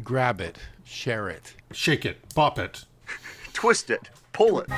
Grab it. Share it. Shake it. Bop it. Twist it. Pull it.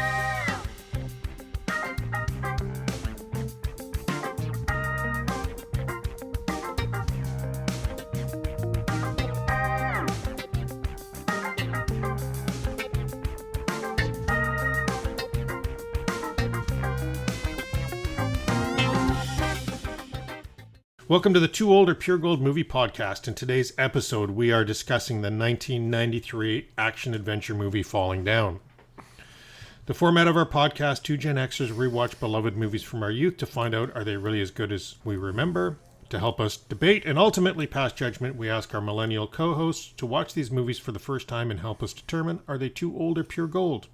Welcome to the Too Old or Pure Gold Movie Podcast. In today's episode, we are discussing the 1993 action-adventure movie Falling Down. The format of our podcast, two Gen Xers rewatch beloved movies from our youth to find out, are they really as good as we remember? To help us debate and ultimately pass judgment, we ask our millennial co-hosts to watch these movies for the first time and help us determine, are they too old or pure gold?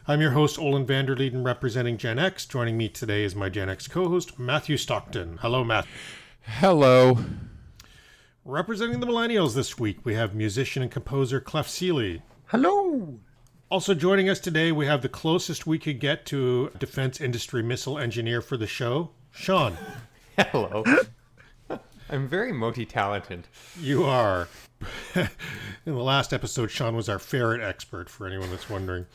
I'm your host, Olen Vanderleeden, representing Gen X. Joining me today is my Gen X co-host, Mathew Stockton. Hello, Matt. Hello. Representing the millennials this week, we have musician and composer Clef Seeley. Hello. Also joining us today, we have the closest we could get to a defense industry missile engineer for the show, Sean. Hello. I'm very multi-talented. You are. In the last episode, Sean was our ferret expert, for anyone that's wondering.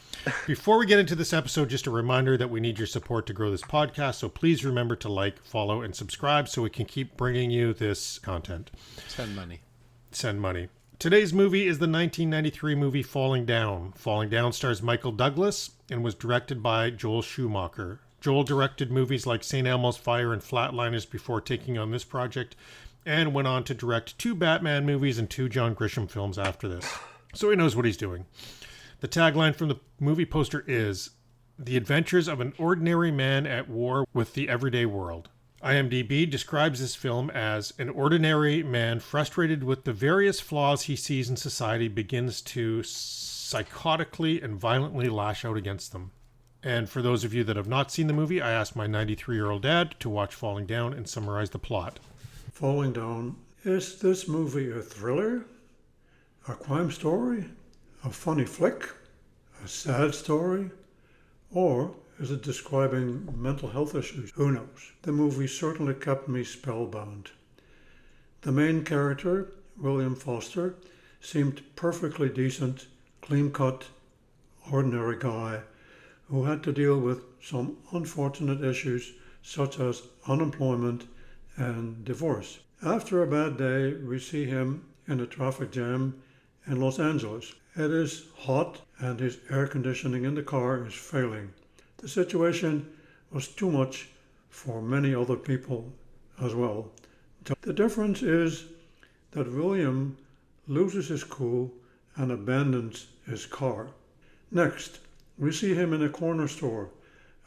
Before we get into this episode, just a reminder that we need your support to grow this podcast, so please remember to like, follow, and subscribe so we can keep bringing you this content. Send money. Send money. Today's movie is the 1993 movie Falling Down. Falling Down stars Michael Douglas and was directed by Joel Schumacher. Joel directed movies like St. Elmo's Fire and Flatliners before taking on this project, and went on to direct 2 Batman movies and 2 John Grisham films after this. So he knows what he's doing. The tagline from the movie poster is, "The Adventures of an Ordinary Man at War with the Everyday World." IMDb describes this film as an ordinary man frustrated with the various flaws he sees in society begins to psychotically and violently lash out against them. And for those of you that have not seen the movie, I asked my 93-year-old dad to watch Falling Down and summarize the plot. Falling Down. Is this movie a thriller? A crime story? A funny flick? A sad story? Or is it describing mental health issues? Who knows? The movie certainly kept me spellbound. The main character, William Foster, seemed perfectly decent, clean-cut, ordinary guy who had to deal with some unfortunate issues such as unemployment and divorce. After a bad day, we see him in a traffic jam in Los Angeles. It is hot and his air conditioning in the car is failing. The situation was too much for many other people as well. The difference is that William loses his cool and abandons his car. Next, we see him in a corner store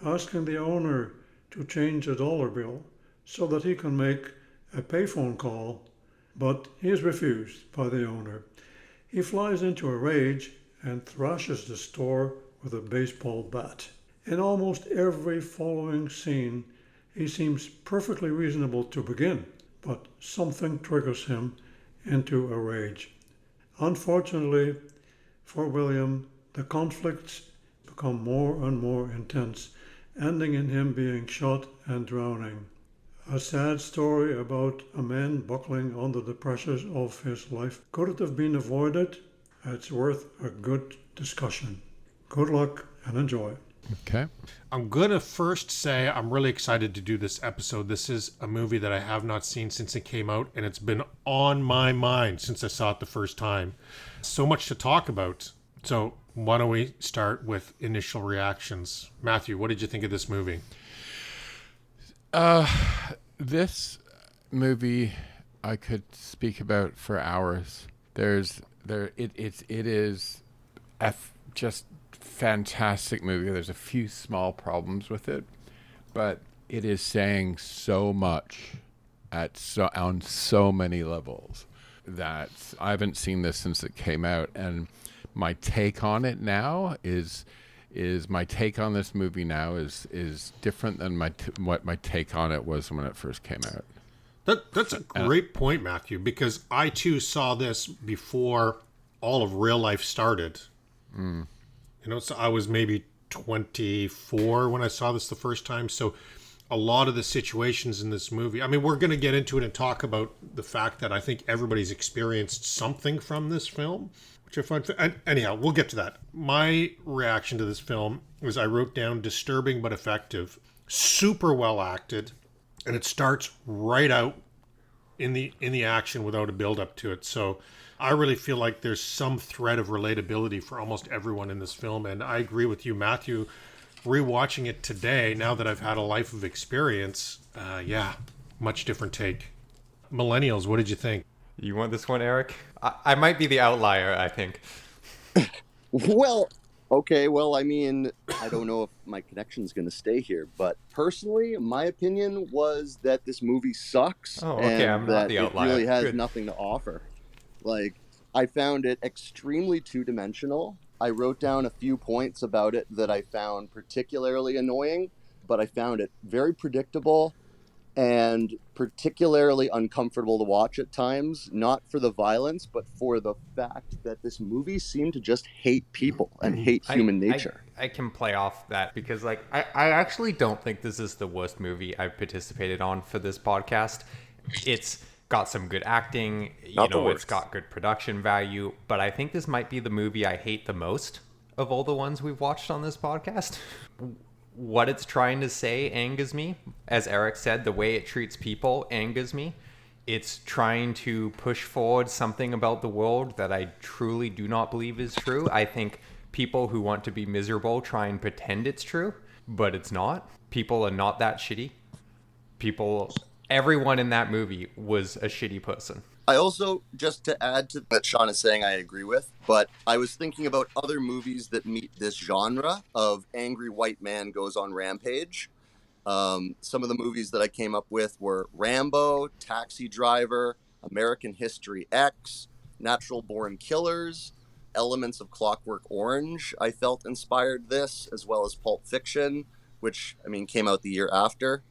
asking the owner to change a dollar bill so that he can make a payphone call, but he is refused by the owner. He flies into a rage and thrashes the store with a baseball bat. In almost every following scene, he seems perfectly reasonable to begin, but something triggers him into a rage. Unfortunately for William, the conflicts become more and more intense, ending in him being shot and drowning. A sad story about a man buckling under the pressures of his life. Could it have been avoided? It's worth a good discussion. Good luck and enjoy. Okay. I'm going to first say I'm really excited to do this episode. This is a movie that I have not seen since it came out, and it's been on my mind since I saw it the first time. So much to talk about. So why don't we start with initial reactions? Mathew, what did you think of this movie? This movie I could speak about for hours. It is just fantastic movie. There's a few small problems with it, but it is saying so much on so many levels that I haven't seen this since it came out, and my take on it now is my take on this movie now is different than what my take on it was when it first came out. That's a great point, Mathew, because I too saw this before all of real life started. Mm. So I was maybe 24 when I saw this the first time. So a lot of the situations in this movie. I mean, we're going to get into it and talk about the fact that I think everybody's experienced something from this film, which I find. Anyhow, we'll get to that. My reaction to this film was I wrote down disturbing but effective, super well acted, and it starts right out in the action without a build up to it. So I really feel like there's some thread of relatability for almost everyone in this film, and I agree with you, Mathew. Rewatching it today, now that I've had a life of experience, much different take. Millennials, what did you think? You want this one, Eric? I might be the outlier, I think. Well, okay, well, I mean, I don't know if my connection's going to stay here, but personally, my opinion was that this movie sucks. Oh, okay, I'm not the outlier. It really has Good. nothing to offer. Like, I found it extremely two-dimensional. I wrote down a few points about it that I found particularly annoying, but I found it very predictable and particularly uncomfortable to watch at times, not for the violence, but for the fact that this movie seemed to just hate people and hate human nature. I can play off that because, like, I actually don't think this is the worst movie I've participated on for this podcast. It's got some good acting, it's got good production value, but I think this might be the movie I hate the most of all the ones we've watched on this podcast. What it's trying to say angers me. As Eric said, the way it treats people angers me. It's trying to push forward something about the world that I truly do not believe is true. I think people who want to be miserable try and pretend it's true, but it's not. People are not that shitty. Everyone in that movie was a shitty person. I also, just to add to what Sean is saying, I agree with, but I was thinking about other movies that meet this genre of angry white man goes on rampage. Some of the movies that I came up with were Rambo, Taxi Driver, American History X, Natural Born Killers, elements of Clockwork Orange. I felt inspired this, as well as Pulp Fiction, which, I mean, came out the year after.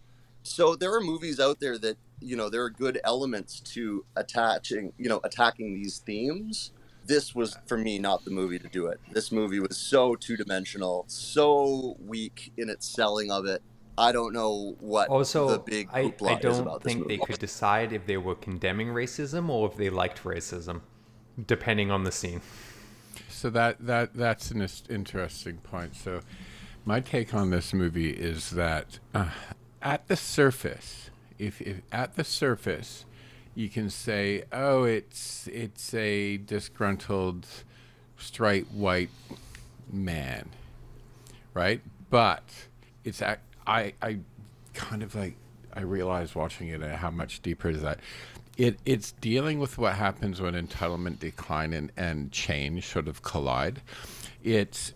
So there are movies out there that, there are good elements to attacking these themes. This was, for me, not the movie to do it. This movie was so two-dimensional, so weak in its selling of it. I don't know what the big hoopla is about this movie. I don't think they could decide if they were condemning racism or if they liked racism, depending on the scene. So that's an interesting point. So my take on this movie is that at the surface, if at the surface, you can say, oh, it's a disgruntled, straight white man, right? But it's I kind of like I realized watching it how much deeper is that. It's dealing with what happens when entitlement, decline, and change sort of collide. It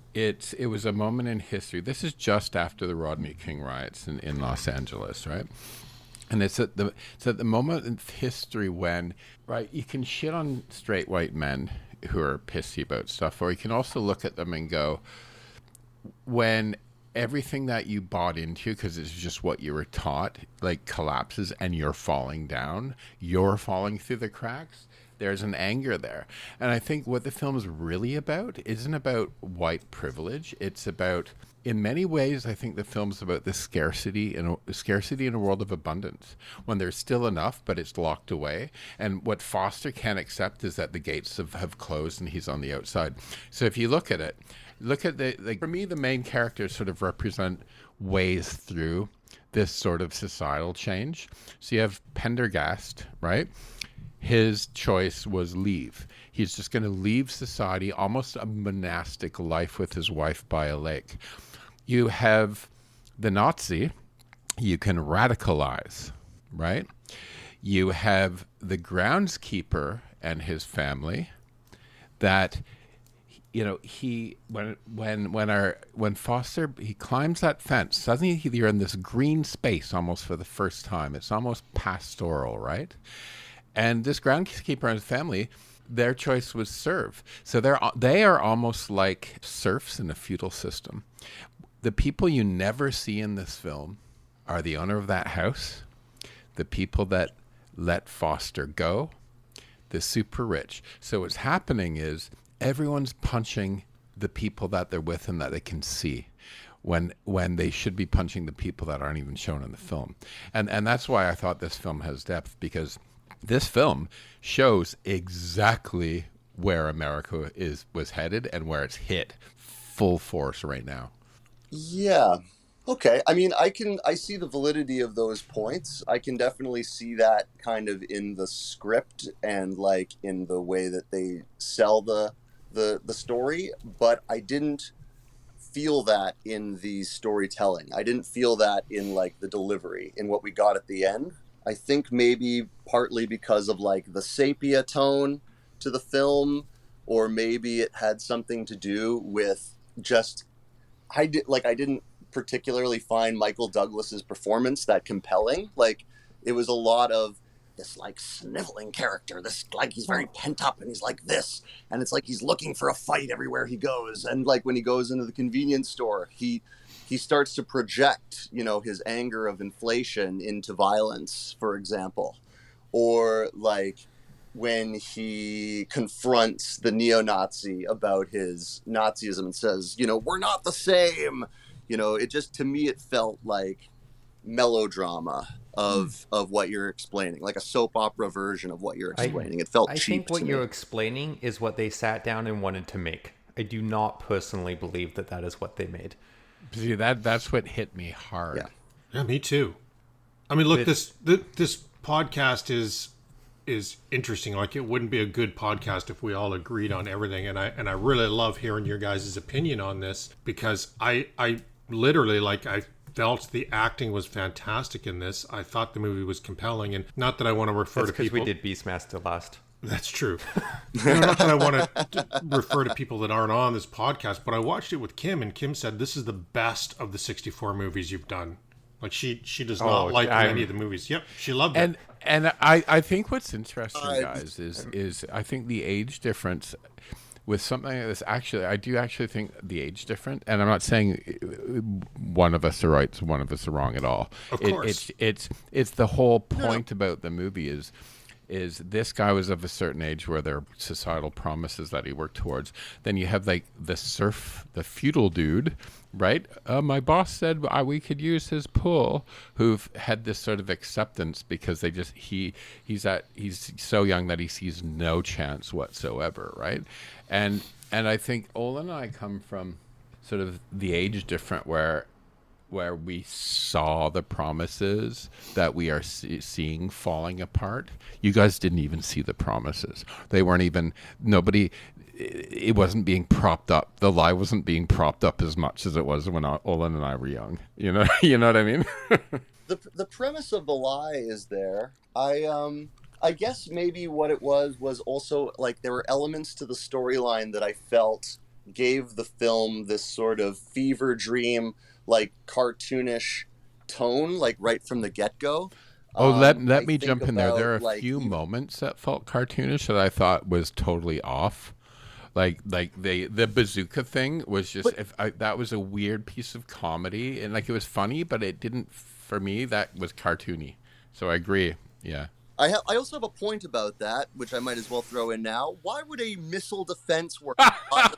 was a moment in history. This is just after the Rodney King riots in Los Angeles, right? And it's at the moment in history when, right, you can shit on straight white men who are pissy about stuff, or you can also look at them and go, when everything that you bought into, because it's just what you were taught, like collapses and you're falling down, you're falling through the cracks, there's an anger there. And I think what the film is really about isn't about white privilege. It's about, in many ways, I think the film's about the scarcity in a world of abundance, when there's still enough, but it's locked away. And what Foster can't accept is that the gates have closed and he's on the outside. So if you look at it, for me, the main characters sort of represent ways through this sort of societal change. So you have Pendergast, right? His choice was leave. He's just going to leave society, almost a monastic life with his wife by a lake. You have the Nazi, you can radicalize, right? You have the groundskeeper and his family that, when Foster, he climbs that fence, suddenly you're in this green space almost for the first time. It's almost pastoral, right? And this groundskeeper and his family, their choice was serve. So they are almost like serfs in a feudal system. The people you never see in this film are the owner of that house, the people that let Foster go, the super rich. So what's happening is everyone's punching the people that they're with and that they can see. when they should be punching the people that aren't even shown in the film. And that's why I thought this film has depth, because this film shows exactly where America was headed and where it's hit full force right now. Yeah. Okay. I mean, I see the validity of those points. I can definitely see that kind of in the script and like in the way that they sell the story, but I didn't feel that in the storytelling. I didn't feel that in like the delivery, in what we got at the end. I think maybe partly because of like the sepia tone to the film, or maybe it had something to do with just I didn't particularly find Michael Douglas's performance that compelling. Like, it was a lot of this like sniveling character, this like he's very pent up and he's like this, and it's like he's looking for a fight everywhere he goes. And like when he goes into the convenience store, he starts to project, you know, his anger of inflation into violence, for example. Or like when he confronts the neo-Nazi about his Nazism and says, you know, we're not the same. You know, it just, to me, it felt like melodrama of what you're explaining, like a soap opera version of what you're explaining. It felt cheap. I think what you're explaining is what they sat down and wanted to make. I do not personally believe that is what they made. See, that's what hit me hard. Yeah, me too. I mean, look, this podcast is interesting. Like, it wouldn't be a good podcast if we all agreed on everything. And I really love hearing your guys' opinion on this, because I literally, like, I felt the acting was fantastic in this. I thought the movie was compelling, and not that I want to refer to people. Because we did Beastmaster last. That's true. Not that I want to refer to people that aren't on this podcast, but I watched it with Kim, and Kim said this is the best of the 64 movies you've done. Like, she does not like any of the movies. Yep, she loved it. And I think what's interesting, guys, is I think the age difference with something like this, I do actually think the age difference, and I'm not saying one of us are right, one of us are wrong at all. Of course. It's the whole point about the movie is this guy was of a certain age where there are societal promises that he worked towards. Then you have like the feudal dude, right? My boss said we could use his pool, who've had this sort of acceptance because they just he's so young that he sees no chance whatsoever, right? And I think Olen and I come from sort of the age different where we saw the promises that we are seeing falling apart. You guys didn't even see the promises. They weren't even, it wasn't being propped up. The lie wasn't being propped up as much as it was when Olen and I were young. You know what I mean? The premise of the lie is there. I guess maybe what it was also like there were elements to the storyline that I felt gave the film this sort of fever dream, like cartoonish tone, like right from the get-go. Let me jump in there. There are a few moments that felt cartoonish that I thought was totally off. Like the bazooka thing was just, that was a weird piece of comedy, and like it was funny, but it didn't, for me, that was cartoony. So I agree. Yeah. I also have a point about that, which I might as well throw in now. Why would a missile defense work? I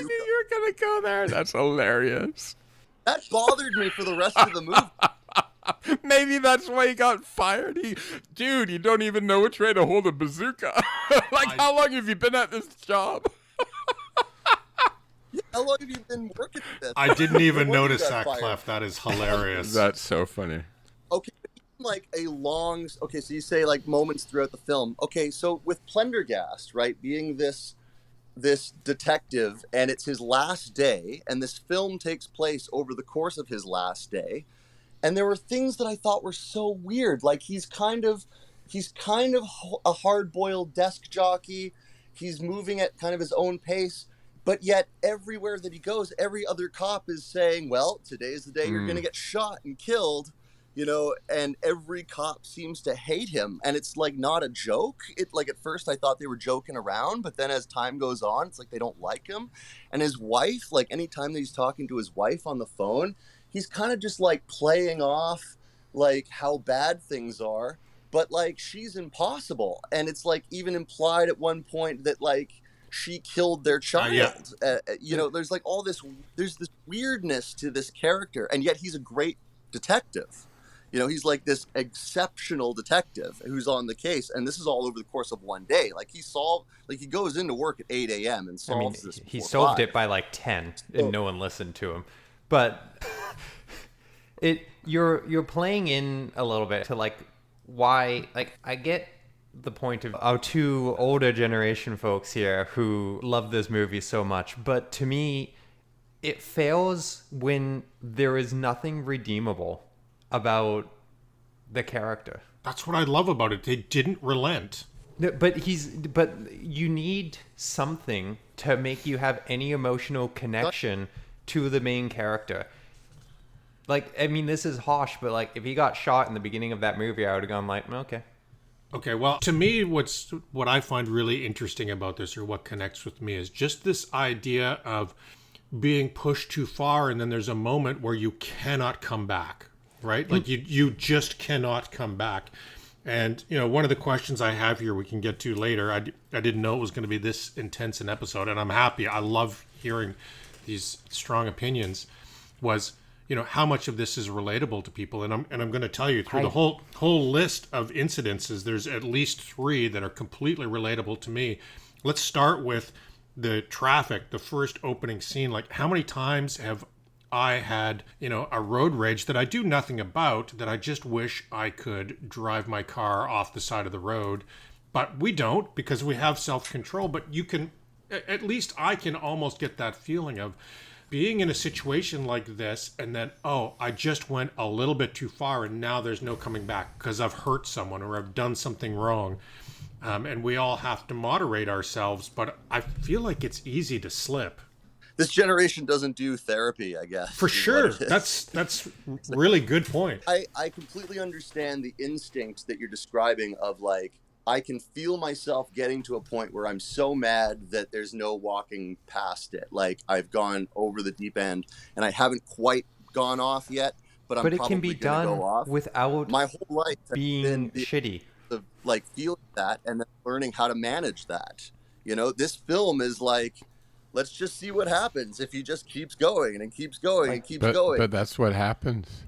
knew you were gonna go there. That's hilarious. That bothered me for the rest of the movie. Maybe that's why he got fired. Dude, you don't even know which way to hold a bazooka. How long have you been at this job? How long have you been working at this? I didn't even notice that, Clef. That is hilarious. That's so funny. Okay, like so you say like moments throughout the film. Okay, so with Plendergast, right, being this detective, and it's his last day, and this film takes place over the course of his last day, and there were things that I thought were so weird. Like he's kind of a hard-boiled desk jockey. He's moving at kind of his own pace, but yet everywhere that he goes, every other cop is saying, well, today's the day you're going to get shot and killed. You know, and every cop seems to hate him, and it's like not a joke. It like at first I thought they were joking around, but then as time goes on, it's like they don't like him. And his wife, like anytime that he's talking to his wife on the phone, he's kind of just like playing off like how bad things are, but like she's impossible. And it's like even implied at one point that like she killed their child. You know, there's like there's this weirdness to this character, and yet he's a great detective. You know, he's like this exceptional detective who's on the case, and this is all over the course of one day. Like he goes into work at 8 a.m. and solves this. He solved it by like 10, and no one listened to him. But you're playing in a little bit to like why, like, I get the point of our two older generation folks here who love this movie so much, but to me, it fails when there is nothing redeemable about the character. That's what I love about it. They didn't relent. But you need something to make you have any emotional connection to the main character. Like, I mean, this is harsh, but like, if he got shot in the beginning of that movie, I would have gone like, okay. Okay, well, to me, what I find really interesting about this, or what connects with me, is just this idea of being pushed too far, and then there's a moment where you cannot come back. Right? Like you just cannot come back. And, you know, one of the questions I have here we can get to later, I didn't know it was going to be this intense an episode, and I'm happy. I love hearing these strong opinions, was, you know, how much of this is relatable to people. And I'm going to tell you through the whole list of incidences, there's at least 3 that are completely relatable to me. Let's start with the traffic, the first opening scene. Like, how many times have I had, you know, a road rage that I do nothing about, that I just wish I could drive my car off the side of the road. But we don't, because we have self-control. But you can, at least I can almost get that feeling of being in a situation like this, and then, oh, I just went a little bit too far, and now there's no coming back because I've hurt someone or I've done something wrong. And we all have to moderate ourselves, but I feel like it's easy to slip. This generation doesn't do therapy, I guess. For sure. That's really good point. I completely understand the instinct that you're describing of, like, I can feel myself getting to a point where I'm so mad that there's no walking past it. Like, I've gone over the deep end and I haven't quite gone off yet, but I'm it can be done go off. Without my whole life being shitty. Of, like, feeling that and then learning how to manage that. You know, this film is like, let's just see what happens if he just keeps going and keeps going and keeps going. But that's what happens.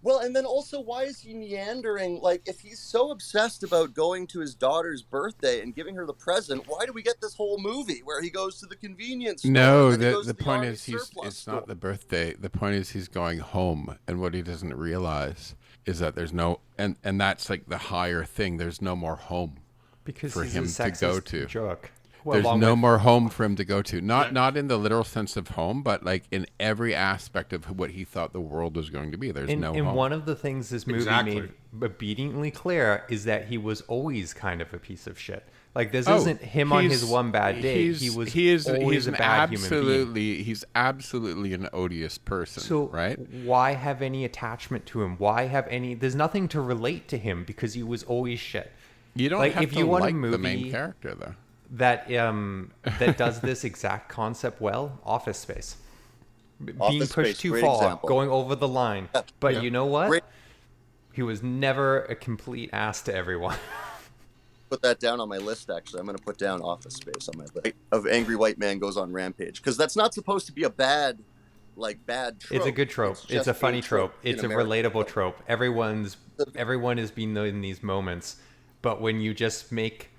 Well, and then also, why is he meandering? Like, if he's so obsessed about going to his daughter's birthday and giving her the present, why do we get this whole movie where he goes to the convenience store? No, the point is it's not the birthday. The point is he's going home, and what he doesn't realize is that there's no, and that's like the higher thing. There's no more home because for he's him a to go to. Jerk. Well, there's no more home for him to go to. Not in the literal sense of home, but like in every aspect of what he thought the world was going to be. There's no home. And one of the things this movie made obediently clear is that he was always kind of a piece of shit. Like, this isn't him on his one bad day. He is always a bad human being. He's absolutely an odious person, right? Why have any attachment to him? Why have any... There's nothing to relate to him because he was always shit. You don't have to like the main character, though. That does this exact concept well. Office Space. Being pushed too far, going over the line. But you know what? He was never a complete ass to everyone. Put that down on my list, actually. I'm going to put down Office Space on my list. Of Angry White Man Goes on Rampage. Because that's not supposed to be a bad trope. It's a good trope. It's a funny trope. It's a relatable trope. Everyone has been in these moments. But when you just make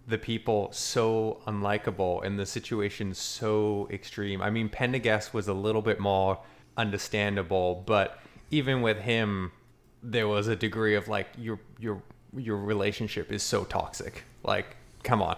the people so unlikable and the situation so extreme. I mean, Pendergast was a little bit more understandable, but even with him, there was a degree of like your relationship is so toxic. Like, come on.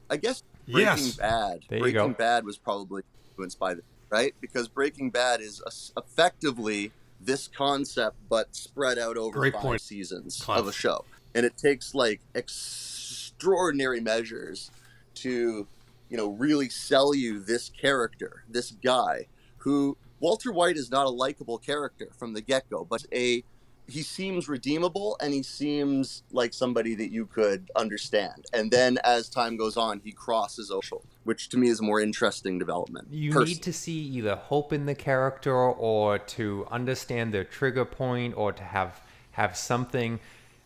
I guess Breaking Bad was probably influenced by this, right? Because Breaking Bad is effectively this concept, but spread out over 5 seasons of a show, and it takes like extraordinary measures to, you know, really sell you this character, this guy who Walter White is not a likable character from the get-go, but he seems redeemable and he seems like somebody that you could understand. And then as time goes on, he crosses over, which to me is a more interesting development. You need to see either hope in the character or to understand their trigger point or to have something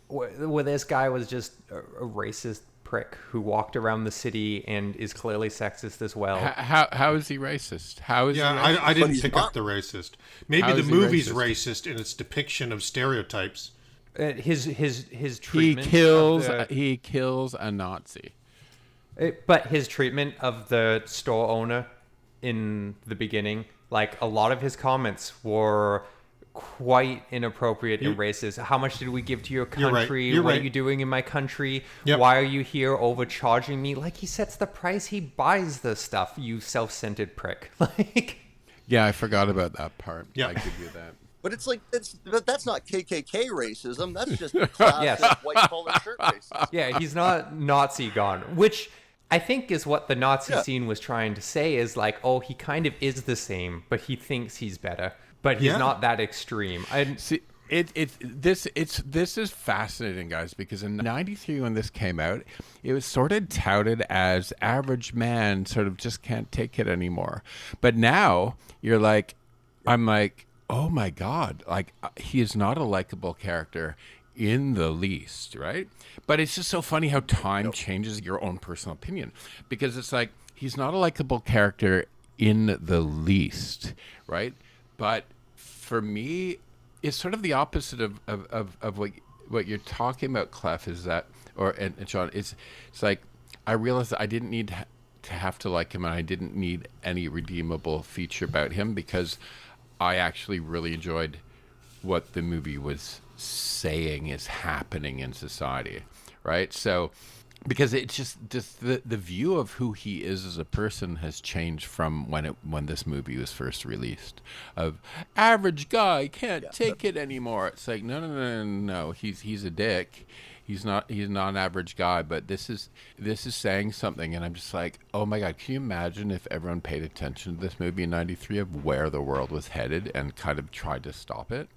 where this guy was just a racist prick who walked around the city and is clearly sexist as well. How is he racist? How is he racist? I didn't pick up the racist. Maybe the movie's racist in its depiction of stereotypes. His treatment. He kills a Nazi. But his treatment of the store owner in the beginning, like a lot of his comments were quite inappropriate and racist. How much did we give to your country? You're what right. are you doing in my country? Yep. Why are you here overcharging me? Like, he sets the price, he buys the stuff, you self-centered prick. Like, yeah, I forgot about that part. Yeah. I give you that. But it's like that's not KKK racism. That's just classic white collar shirt racism. yeah, he's not Nazi gone, which I think is what the Nazi scene was trying to say, is like, oh, he kind of is the same, but he thinks he's better. But he's not that extreme. See, this is fascinating, guys, because in '93 when this came out, it was sort of touted as average man sort of just can't take it anymore. But now you're like, I'm like, oh my God, like he is not a likable character in the least, right? But it's just so funny how time changes your own personal opinion, because it's like he's not a likable character in the least, right? But for me, it's sort of the opposite of what you're talking about, Clef, is that, and Sean, it's like I realized that I didn't need to have to like him, and I didn't need any redeemable feature about him, because I actually really enjoyed what the movie was saying is happening in society, right? So, because it's just the view of who he is as a person has changed from when this movie was first released. Of average guy can't take it anymore. It's like no. He's a dick. He's not an average guy. But this is saying something, and I'm just like, oh my God, can you imagine if everyone paid attention to this movie in '93 of where the world was headed and kind of tried to stop it?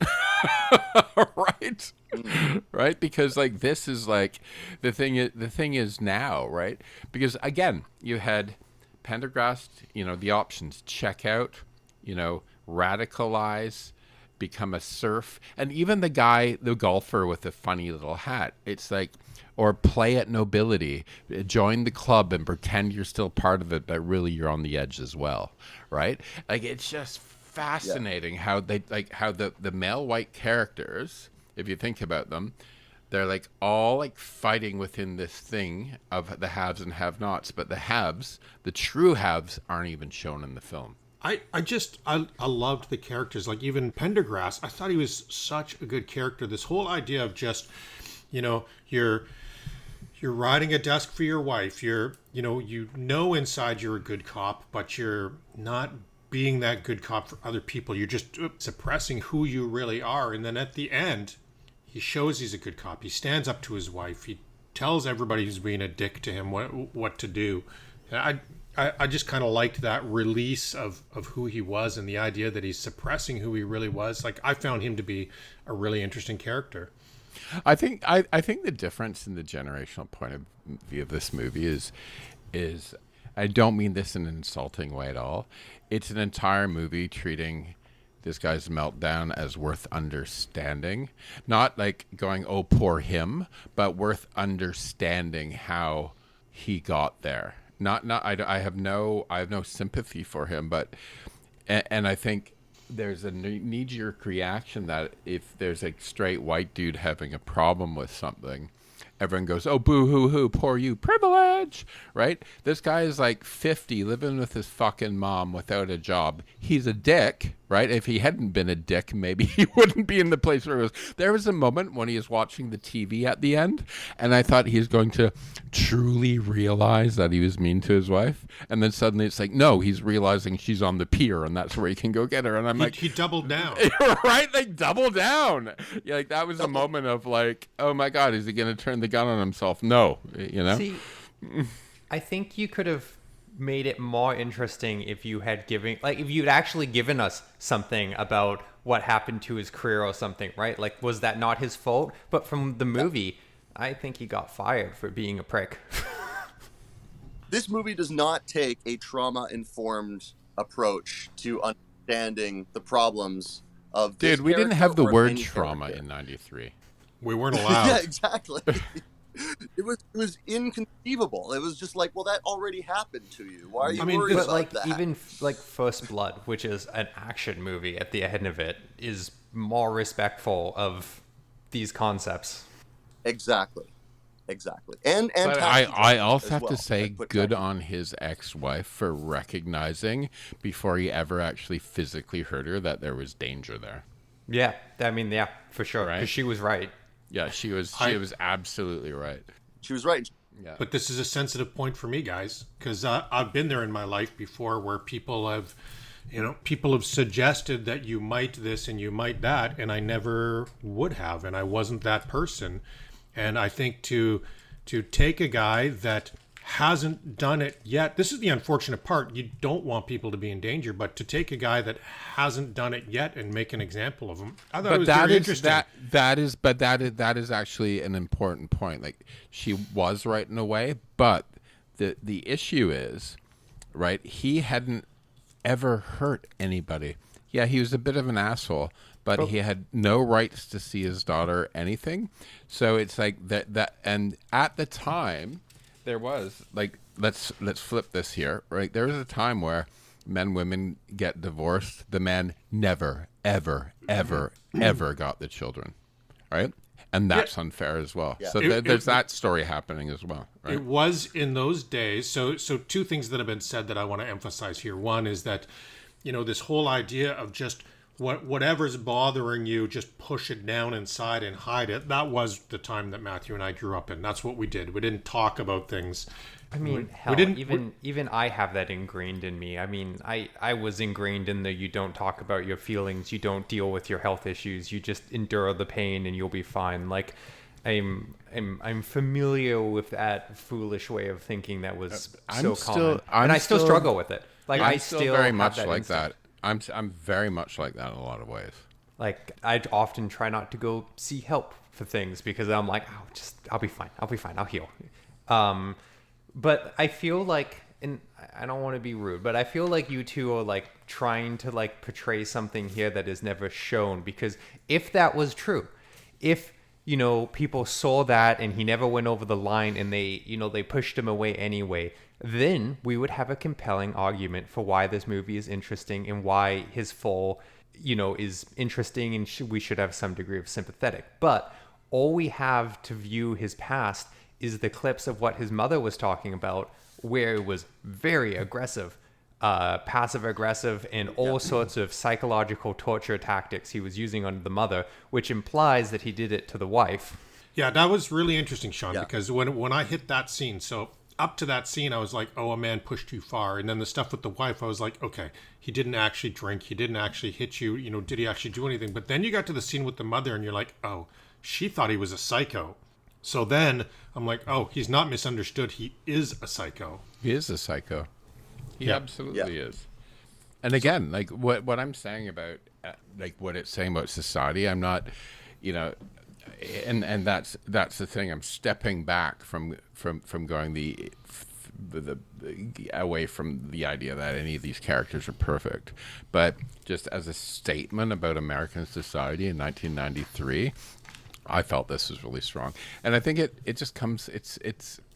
Right, because like this is like the thing is now, right? Because again, you had Pendergast, the options: check out, radicalize, become a serf, and even the golfer with the funny little hat. It's like, or play at nobility, join the club and pretend you're still part of it, but really you're on the edge as well, right? Like, it's just fascinating how the male white characters, if you think about them, they're like all like fighting within this thing of the haves and have-nots, but the true haves aren't even shown in the film. I loved the characters. Like, even Pendergrass, I thought he was such a good character. This whole idea of just, you're riding a desk for your wife. You're inside you're a good cop, but you're not being that good cop for other people. You're just suppressing who you really are. And then at the end, he shows he's a good cop. He stands up to his wife. He tells everybody who's being a dick to him what to do. And I just kind of liked that release of who he was, and the idea that he's suppressing who he really was. Like, I found him to be a really interesting character. I think the difference in the generational point of view of this movie is I don't mean this in an insulting way at all. It's an entire movie treating this guy's meltdown as worth understanding, not like going, oh, poor him, but worth understanding how he got there. I have no sympathy for him, but and I think there's a knee-jerk reaction that if there's a straight white dude having a problem with something, everyone goes, oh, boo-hoo-hoo, poor you, privilege, right? This guy is like 50, living with his fucking mom without a job. He's a dick, right? If he hadn't been a dick, maybe he wouldn't be in the place where he was. There was a moment when he was watching the TV at the end, and I thought he was going to truly realize that he was mean to his wife. And then suddenly it's like, no, he's realizing she's on the pier, and that's where he can go get her. And I'm like... He doubled down. Right? Like, double down. Yeah, like, that was a moment of like, oh my God, is he going to turn the gun on himself? No, See, I think you could have made it more interesting if you'd actually given us something about what happened to his career or something, right? Like, was that not his fault? But from the movie, I think he got fired for being a prick. This movie does not take a trauma-informed approach to understanding the problems of this we didn't have the or word any trauma character. in '93. We weren't allowed. Yeah, exactly. It was inconceivable. It was just like, well, that already happened to you. Why are you mean, worried But about like that? even like First Blood, which is an action movie at the end of it, is more respectful of these concepts. Exactly. And But taxi I drivers also as have well. to say, I'd put good taxi- on his ex-wife for recognizing before he ever actually physically hurt her that there was danger there. Yeah, I mean, yeah, for sure, Right? because she was right. Yeah, she was absolutely right. She was right. Yeah. But this is a sensitive point for me, guys, because I've been there in my life before, where people have suggested that you might this and you might that, and I never would have, and I wasn't that person. And I think to take a guy that hasn't done it yet, this is the unfortunate part. You don't want people to be in danger, but to take a guy that hasn't done it yet and make an example of him, I thought it was very interesting. That is actually an important point. Like, she was right in a way, but the issue is, right, he hadn't ever hurt anybody. Yeah, he was a bit of an asshole, but he had no rights to see his daughter anything. So it's like that and at the time there was, like, let's flip this here, right? There was a time where women get divorced. The man never ever got the children, right? And that's unfair as well. Yeah. So there's that story happening as well, right? It was in those days. So two things that have been said that I want to emphasize here. One is that, this whole idea of just whatever's bothering you, just push it down inside and hide it. That was the time that Mathew and I grew up in. That's what we did. We didn't talk about things. I mean, hell, even I have that ingrained in me. I mean, I was ingrained in the you don't talk about your feelings, you don't deal with your health issues, you just endure the pain and you'll be fine. Like, I'm familiar with that foolish way of thinking that was common, and I still struggle with it. Like, I still very have much that like instinct. that. I'm very much like that in a lot of ways. Like, I'd often try not to go see help for things because I'm like, I'll be fine, I'll heal. But I feel like, and I don't want to be rude, but I feel like you two are like trying to like portray something here that is never shown, because if that was true, if, people saw that and he never went over the line and they pushed him away anyway, then we would have a compelling argument for why this movie is interesting and why his fall, is interesting, and we should have some degree of sympathetic. But all we have to view his past is the clips of what his mother was talking about, where it was very aggressive, passive aggressive, and all sorts of psychological torture tactics he was using on the mother, which implies that he did it to the wife. Yeah, that was really interesting, Sean, Yeah. because when I hit that scene, so up to that scene, I was like, oh, a man pushed too far. And then the stuff with the wife, I was like, okay, he didn't actually drink. He didn't actually hit you. Did he actually do anything? But then you got to the scene with the mother and you're like, oh, she thought he was a psycho. So then I'm like, oh, he's not misunderstood. He is a psycho. He is a psycho. He Yeah. absolutely is. And again, like what I'm saying about, like what it's saying about society, I'm not, and that's the thing. I'm stepping back from going the away from the idea that any of these characters are perfect, but just as a statement about American society in 1993. I felt this was really strong, and I think it just comes.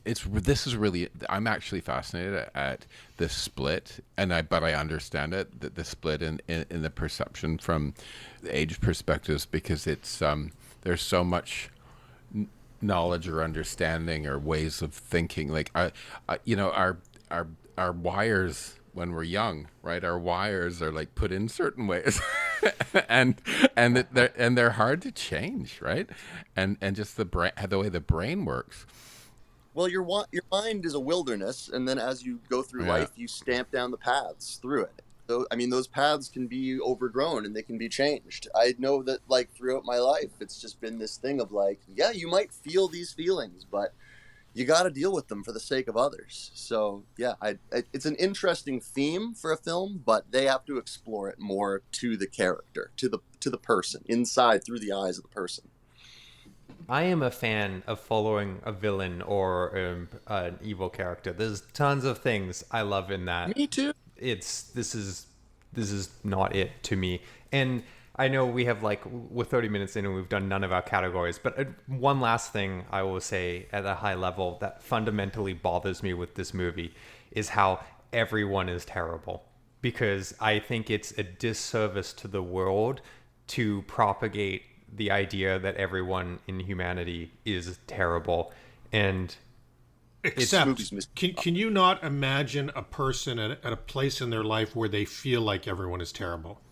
This is really. I'm actually fascinated at the split, but I understand it. The split in the perception from the age perspectives, because it's there's so much knowledge or understanding or ways of thinking. Like our wires when we're young, right? Our wires are like put in certain ways, and they're hard to change, right? And just the way the brain works. Well, your mind is a wilderness, and then as you go through life, you stamp down the paths through it. So, I mean, those paths can be overgrown and they can be changed. I know that, like, throughout my life, it's just been this thing of like, yeah, you might feel these feelings, but you got to deal with them for the sake of others. So, yeah, it's an interesting theme for a film, but they have to explore it more to the character, to the person, inside, through the eyes of the person. I am a fan of following a villain or an evil character. There's tons of things I love in that. Me too. This is not it to me. And I know we have we're 30 minutes in and we've done none of our categories, but one last thing I will say at a high level that fundamentally bothers me with this movie is how everyone is terrible, because I think it's a disservice to the world to propagate the idea that everyone in humanity is terrible. And except, can you not imagine a person at a place in their life where they feel like everyone is terrible?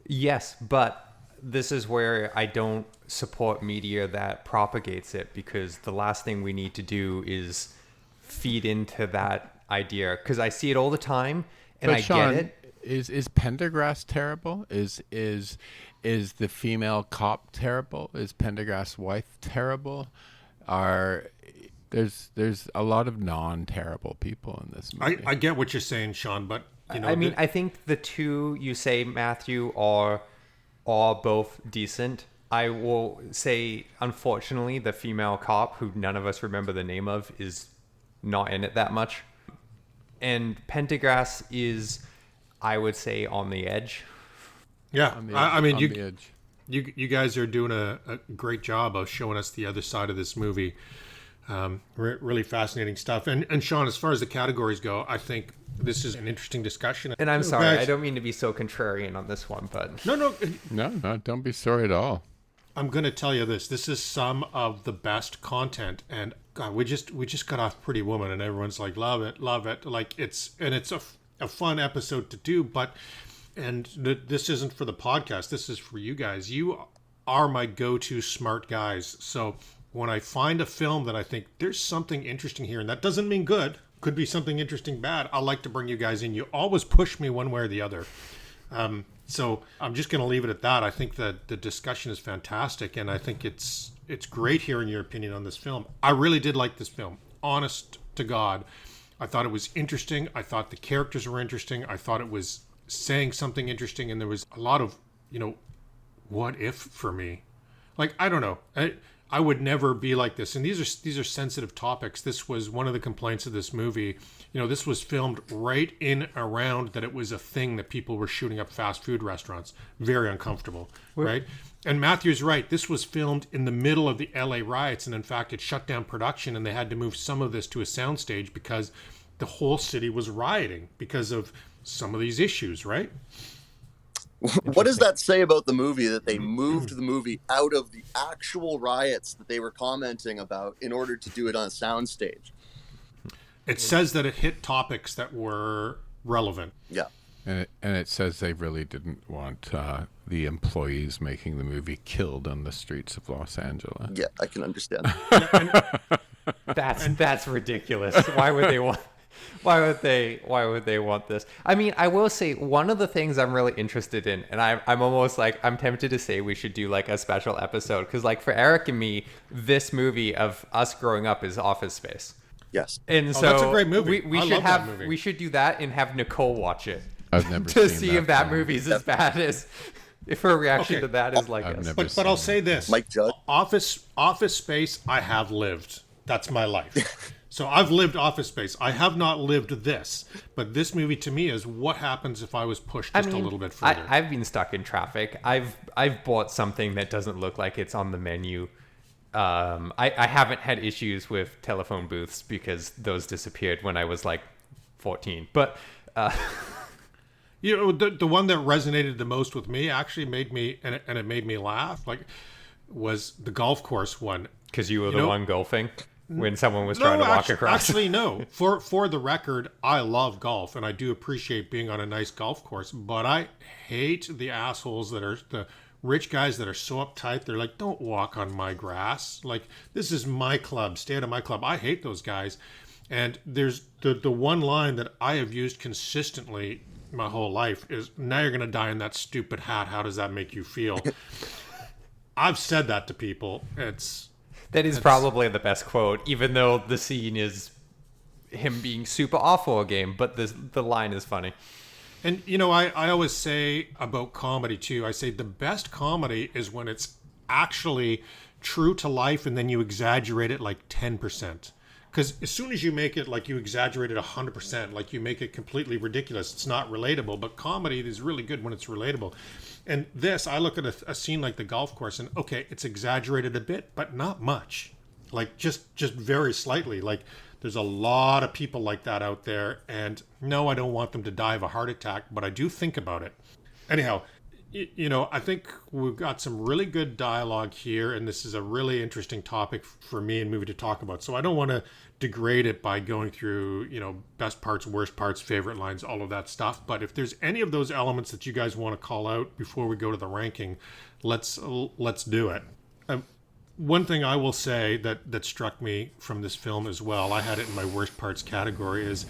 Yes, but this is where I don't support media that propagates it, because the last thing we need to do is feed into that idea, because I see it all the time and but I Sean, get it. Is Pendergrass terrible? Is the female cop terrible? Is Pendergrass' wife terrible? There's a lot of non-terrible people in this movie. I get what you're saying, Sean, but I think the two you say, Matthew, are both decent. I will say, unfortunately, the female cop, who none of us remember the name of, is not in it that much. And Pendergrass is, I would say, on the edge. Yeah, the edge. You guys are doing a great job of showing us the other side of this movie. Really fascinating stuff. And Sean, as far as the categories go, I think this is an interesting discussion. And I'm sorry, I don't mean to be so contrarian on this one, but No, don't be sorry at all. I'm going to tell you this. This is some of the best content, and God, we just got off Pretty Woman, and everyone's like, love it. Like it's a fun episode to do, this isn't for the podcast. This is for you guys. You are my go-to smart guys. So when I find a film that I think there's something interesting here, and that doesn't mean good, could be something interesting bad, I like to bring you guys in. You always push me one way or the other. So I'm just going to leave it at that. I think that the discussion is fantastic, and I think it's great hearing your opinion on this film. I really did like this film. Honest to God. I thought it was interesting. I thought the characters were interesting. I thought it was saying something interesting, and there was a lot of, what if for me. Like, I don't know. I would never be like this. And these are sensitive topics. This was one of the complaints of this movie. This was filmed right in around that it was a thing that people were shooting up fast food restaurants. Very uncomfortable, right? And Matthew's right. This was filmed in the middle of the LA riots. And in fact, it shut down production, and they had to move some of this to a soundstage because the whole city was rioting because of some of these issues, right? What does that say about the movie, that they moved the movie out of the actual riots that they were commenting about in order to do it on a soundstage? It says that it hit topics that were relevant. Yeah. And it says they really didn't want the employees making the movie killed on the streets of Los Angeles. Yeah, I can understand. That's ridiculous. Why would they want this? I mean, I will say one of the things I'm really interested in, and I'm almost I'm tempted to say we should do like a special episode, because for Eric and me, this movie of us growing up is Office Space. Yes. So And that's a great movie. We should do that and have Nicole watch it. I've never to seen see that if that film. movie's as bad as, if her reaction to that is like us. But I'll say this. Mike Judd. Office Space, I have lived. That's my life. So I've lived Office Space. I have not lived this. But this movie to me is what happens if I was pushed just a little bit further. I've been stuck in traffic. I've bought something that doesn't look like it's on the menu. I haven't had issues with telephone booths because those disappeared when I was 14. But the one that resonated the most with me actually made me, and it made me laugh, was the golf course one. Because you were the one golfing when someone was trying to walk across. Actually, no. For the record, I love golf, and I do appreciate being on a nice golf course. But I hate the assholes that are the rich guys that are so uptight. They're like, don't walk on my grass. This is my club. Stay out of my club. I hate those guys. And there's the one line that I have used consistently my whole life is, now you're going to die in that stupid hat. How does that make you feel? I've said that to people. That is probably the best quote, even though the scene is him being super awful a game, but the line is funny. And, I always say about comedy, too, I say the best comedy is when it's actually true to life and then you exaggerate it 10%. Because as soon as you make it like you exaggerate it 100%, like you make it completely ridiculous, it's not relatable. But comedy is really good when it's relatable. And this, I look at a scene like the golf course, and okay, it's exaggerated a bit, but not much. Like just very slightly. Like there's a lot of people like that out there, and no, I don't want them to die of a heart attack, but I do think about it. Anyhow, I think we've got some really good dialogue here, and this is a really interesting topic for me and movie to talk about. So I don't want to degrade it by going through, best parts, worst parts, favorite lines, all of that stuff. But if there's any of those elements that you guys want to call out before we go to the ranking, let's do it. One thing I will say that struck me from this film as well, I had it in my worst parts category, is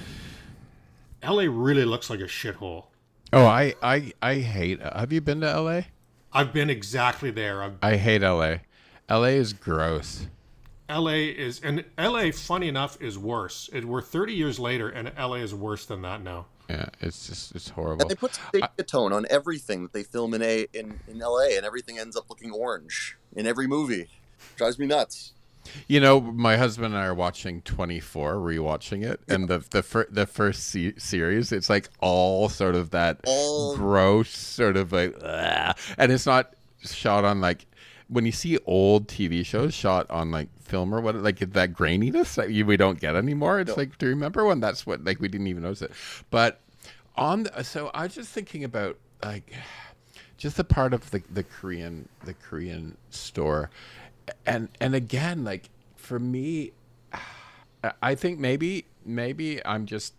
LA really looks like a shithole. Oh, I hate. Have you been to LA? I've been exactly there. I hate LA. LA is gross. LA, funny enough, is worse. We're 30 years later, and LA is worse than that now. Yeah, it's horable. And they put a tone on everything that they film in LA, and everything ends up looking orange in every movie. Drives me nuts. My husband and I are watching 24, rewatching it, and the first series, it's like all sort of that gross sort of like, and it's not shot on like, when you see old TV shows shot on like film or what, like that graininess that we don't get anymore. It's like, do you remember when that's what, like, we didn't even notice it? But so I was just thinking about like just the part of the Korean store. And again, like for me, I think maybe I'm just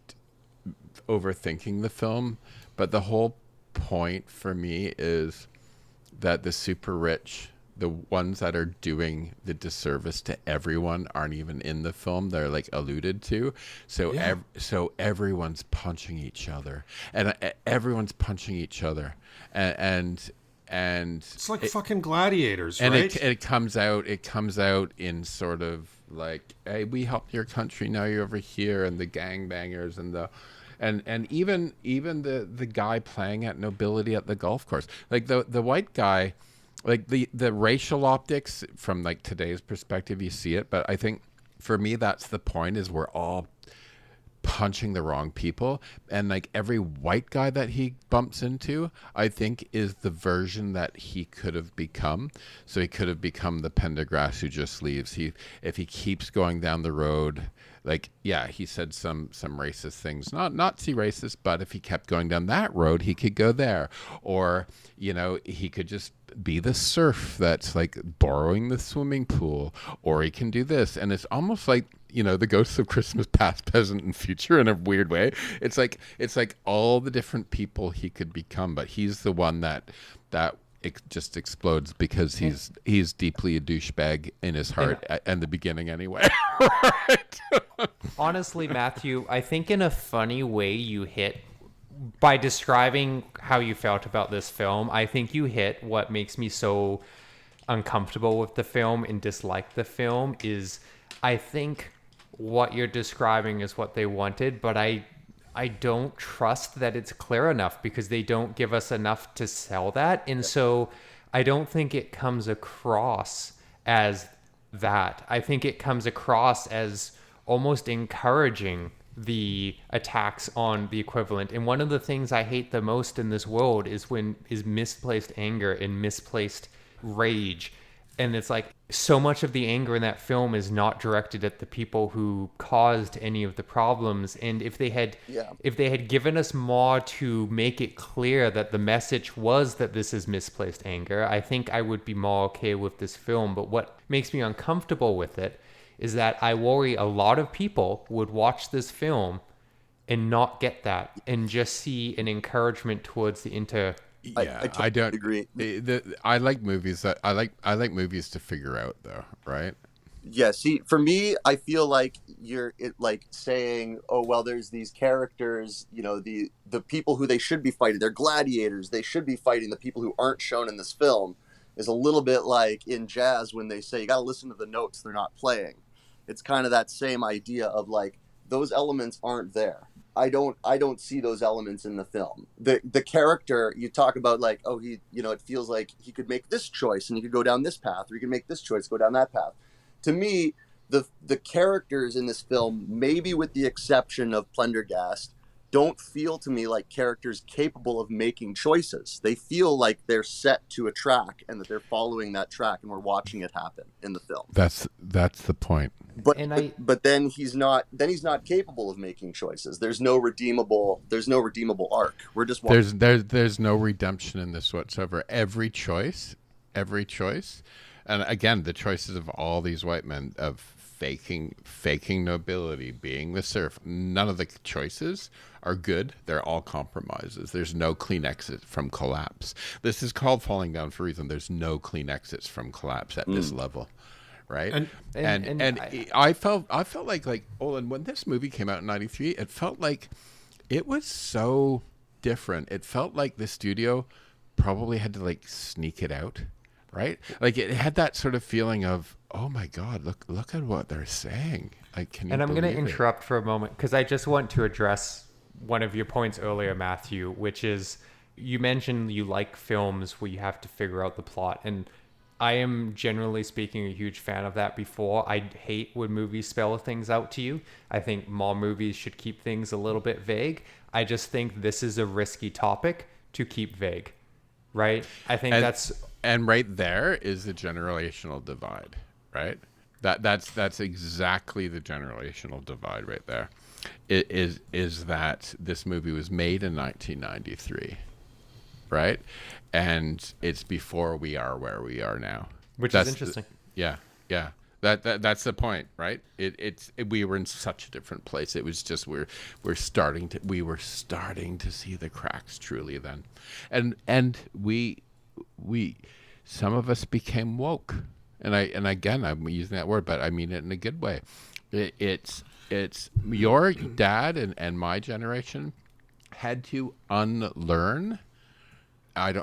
overthinking the film, but the whole point for me is that the super rich, the ones that are doing the disservice to everyone, aren't even in the film. They're like alluded to. So so everyone's punching each other, and everyone's punching each other, and it's like fucking gladiators, and right? it comes out in sort of like, hey, we helped your country, now you're over here, and the gangbangers and even the guy playing at nobility at the golf course, like the white guy, like the racial optics from like today's perspective, you see it, but I think for me that's the point, is we're all punching the wrong people, and like every white guy that he bumps into, I think, is the version that he could have become. So he could have become the Pendergrass who just leaves. If he keeps going down the road, like, yeah, he said some racist things, not Nazi racist, but if he kept going down that road, he could go there. Or, he could just be the serf that's like borrowing the swimming pool, or he can do this. And it's almost like, the ghosts of Christmas past, present, and future in a weird way. It's like all the different people he could become, but he's the one that it just explodes because he's deeply a douchebag in his heart at the beginning anyway. Right? Honestly, Mathew, I think in a funny way you hit, by describing how you felt about this film, I think you hit what makes me so uncomfortable with the film and dislike the film. Is I think what you're describing is what they wanted, but I don't trust that it's clear enough, because they don't give us enough to sell that. And so I don't think it comes across as that. I think it comes across as almost encouraging the attacks on the equivalent. And one of the things I hate the most in this world is misplaced anger and misplaced rage. And it's like, so much of the anger in that film is not directed at the people who caused any of the problems. And if they had given us more to make it clear that the message was that this is misplaced anger, I think I would be more okay with this film. But what makes me uncomfortable with it is that I worry a lot of people would watch this film and not get that, and just see an encouragement towards the Yeah, I don't agree. I like movies that I like movies to figure out, though, right? Yeah. See, for me, I feel like you're like saying, "Oh, well, there's these characters, the people who they should be fighting. They're gladiators. They should be fighting the people who aren't shown in this film." Is a little bit like in jazz when they say you got to listen to the notes they're not playing. It's kind of that same idea of like those elements aren't there. I don't see those elements in the film. The character, you talk about like, oh, he, it feels like he could make this choice and he could go down this path, or he could make this choice, go down that path. To me, the characters in this film, maybe with the exception of Plendergast, don't feel to me like characters capable of making choices. They feel like they're set to a track and that they're following that track, and we're watching it happen in the film. That's the point. But then he's not capable of making choices. There's no redeemable arc. We're just watching. There's no redemption in this whatsoever. Every choice, and again, the choices of all these white men of faking nobility, being the serf. None of the choices are good. They're all compromises. There's no clean exit from collapse. This is called falling down for a reason. There's no clean exits from collapse at this level, right? And I felt like Olen, when this movie came out in '93, it felt like it was so different. It felt like the studio probably had to like sneak it out. Right? Like it had that sort of feeling of, oh my God, look at what they're saying. Like, can you And I'm going to believe it? interrupt for a moment because I just want to address one of your points earlier, Mathew, which is you mentioned you like films where you have to figure out the plot. And I am generally speaking a huge fan of that before. I hate when movies spell things out to you. I think more movies should keep things a little bit vague. I just think this is a risky topic to keep vague, right? I think And right there is the generational divide, right? That's exactly the generational divide right there. It is that this movie was made in 1993, right? And it's before we are where we are now. Which is interesting. Yeah. That's the point, right? We were in such a different place. It was just we were starting to see the cracks truly then, and we some of us became woke, and again I'm using that word, but I mean it in a good way. It's your dad and my generation had to unlearn.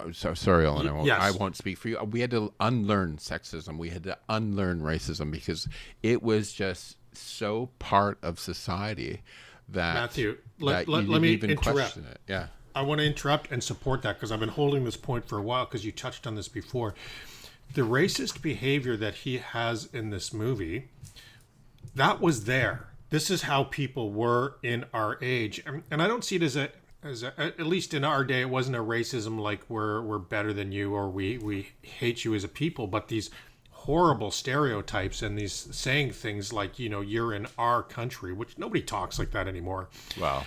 Sorry, Olen. I won't speak for you. We had to unlearn sexism. We had to unlearn racism because it was just so part of society that Mathew, let me even question it. Yeah. I want to interrupt and support that because I've been holding this point for a while because you touched on this before. The racist behavior that he has in this movie, that was there. This is how people were in our age. And I don't see it as at least in our day, it wasn't a racism like we're better than you or we hate you as a people, but these horrible stereotypes and these saying things like, you're in our country, which nobody talks like that anymore. Wow.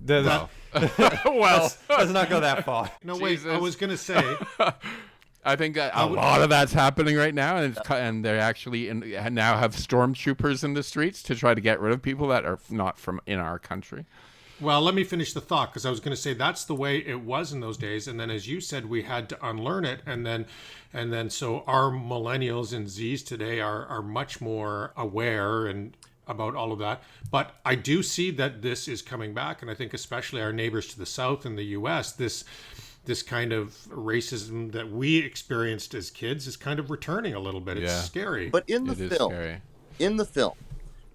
Let's not go that far. No, wait, I was going to say... I think that a lot of that's happening right now, and they actually now have stormtroopers in the streets to try to get rid of people that are not from in our country. Well, let me finish the thought because I was going to say that's the way it was in those days, and then as you said, we had to unlearn it, and then so our millennials and Zs today are much more aware and about all of that. But I do see that this is coming back, and I think especially our neighbors to the south in the U.S. This kind of racism that we experienced as kids is kind of returning a little bit. It's scary. But in the film,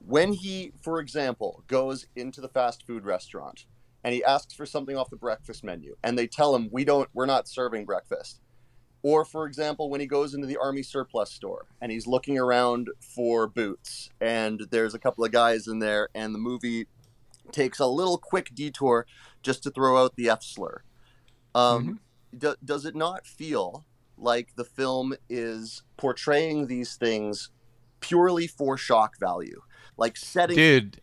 when he, for example, goes into the fast food restaurant and he asks for something off the breakfast menu and they tell him we're not serving breakfast. Or, for example, when he goes into the army surplus store and he's looking around for boots and there's a couple of guys in there and the movie takes a little quick detour just to throw out the F slur. Does it not feel like the film is portraying these things purely for shock value? Like setting it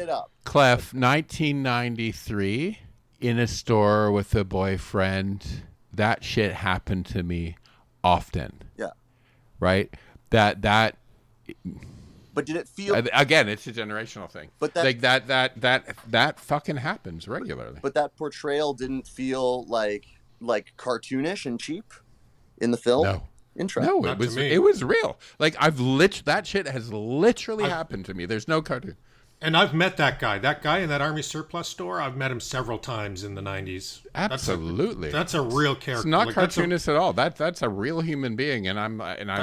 up. Clef, 1993, in a store with a boyfriend, that shit happened to me often. Yeah. Right? But did it feel... Again, it's a generational thing. But that fucking happens regularly. But that portrayal didn't feel like cartoonish and cheap in the film? No. Interesting. No, it was real. Like that shit has literally happened to me. There's no cartoon. And I've met that guy in that army surplus store. I've met him several times in the 90s. Absolutely. That's a real character. It's not cartoonist at all. That's a real human being. And I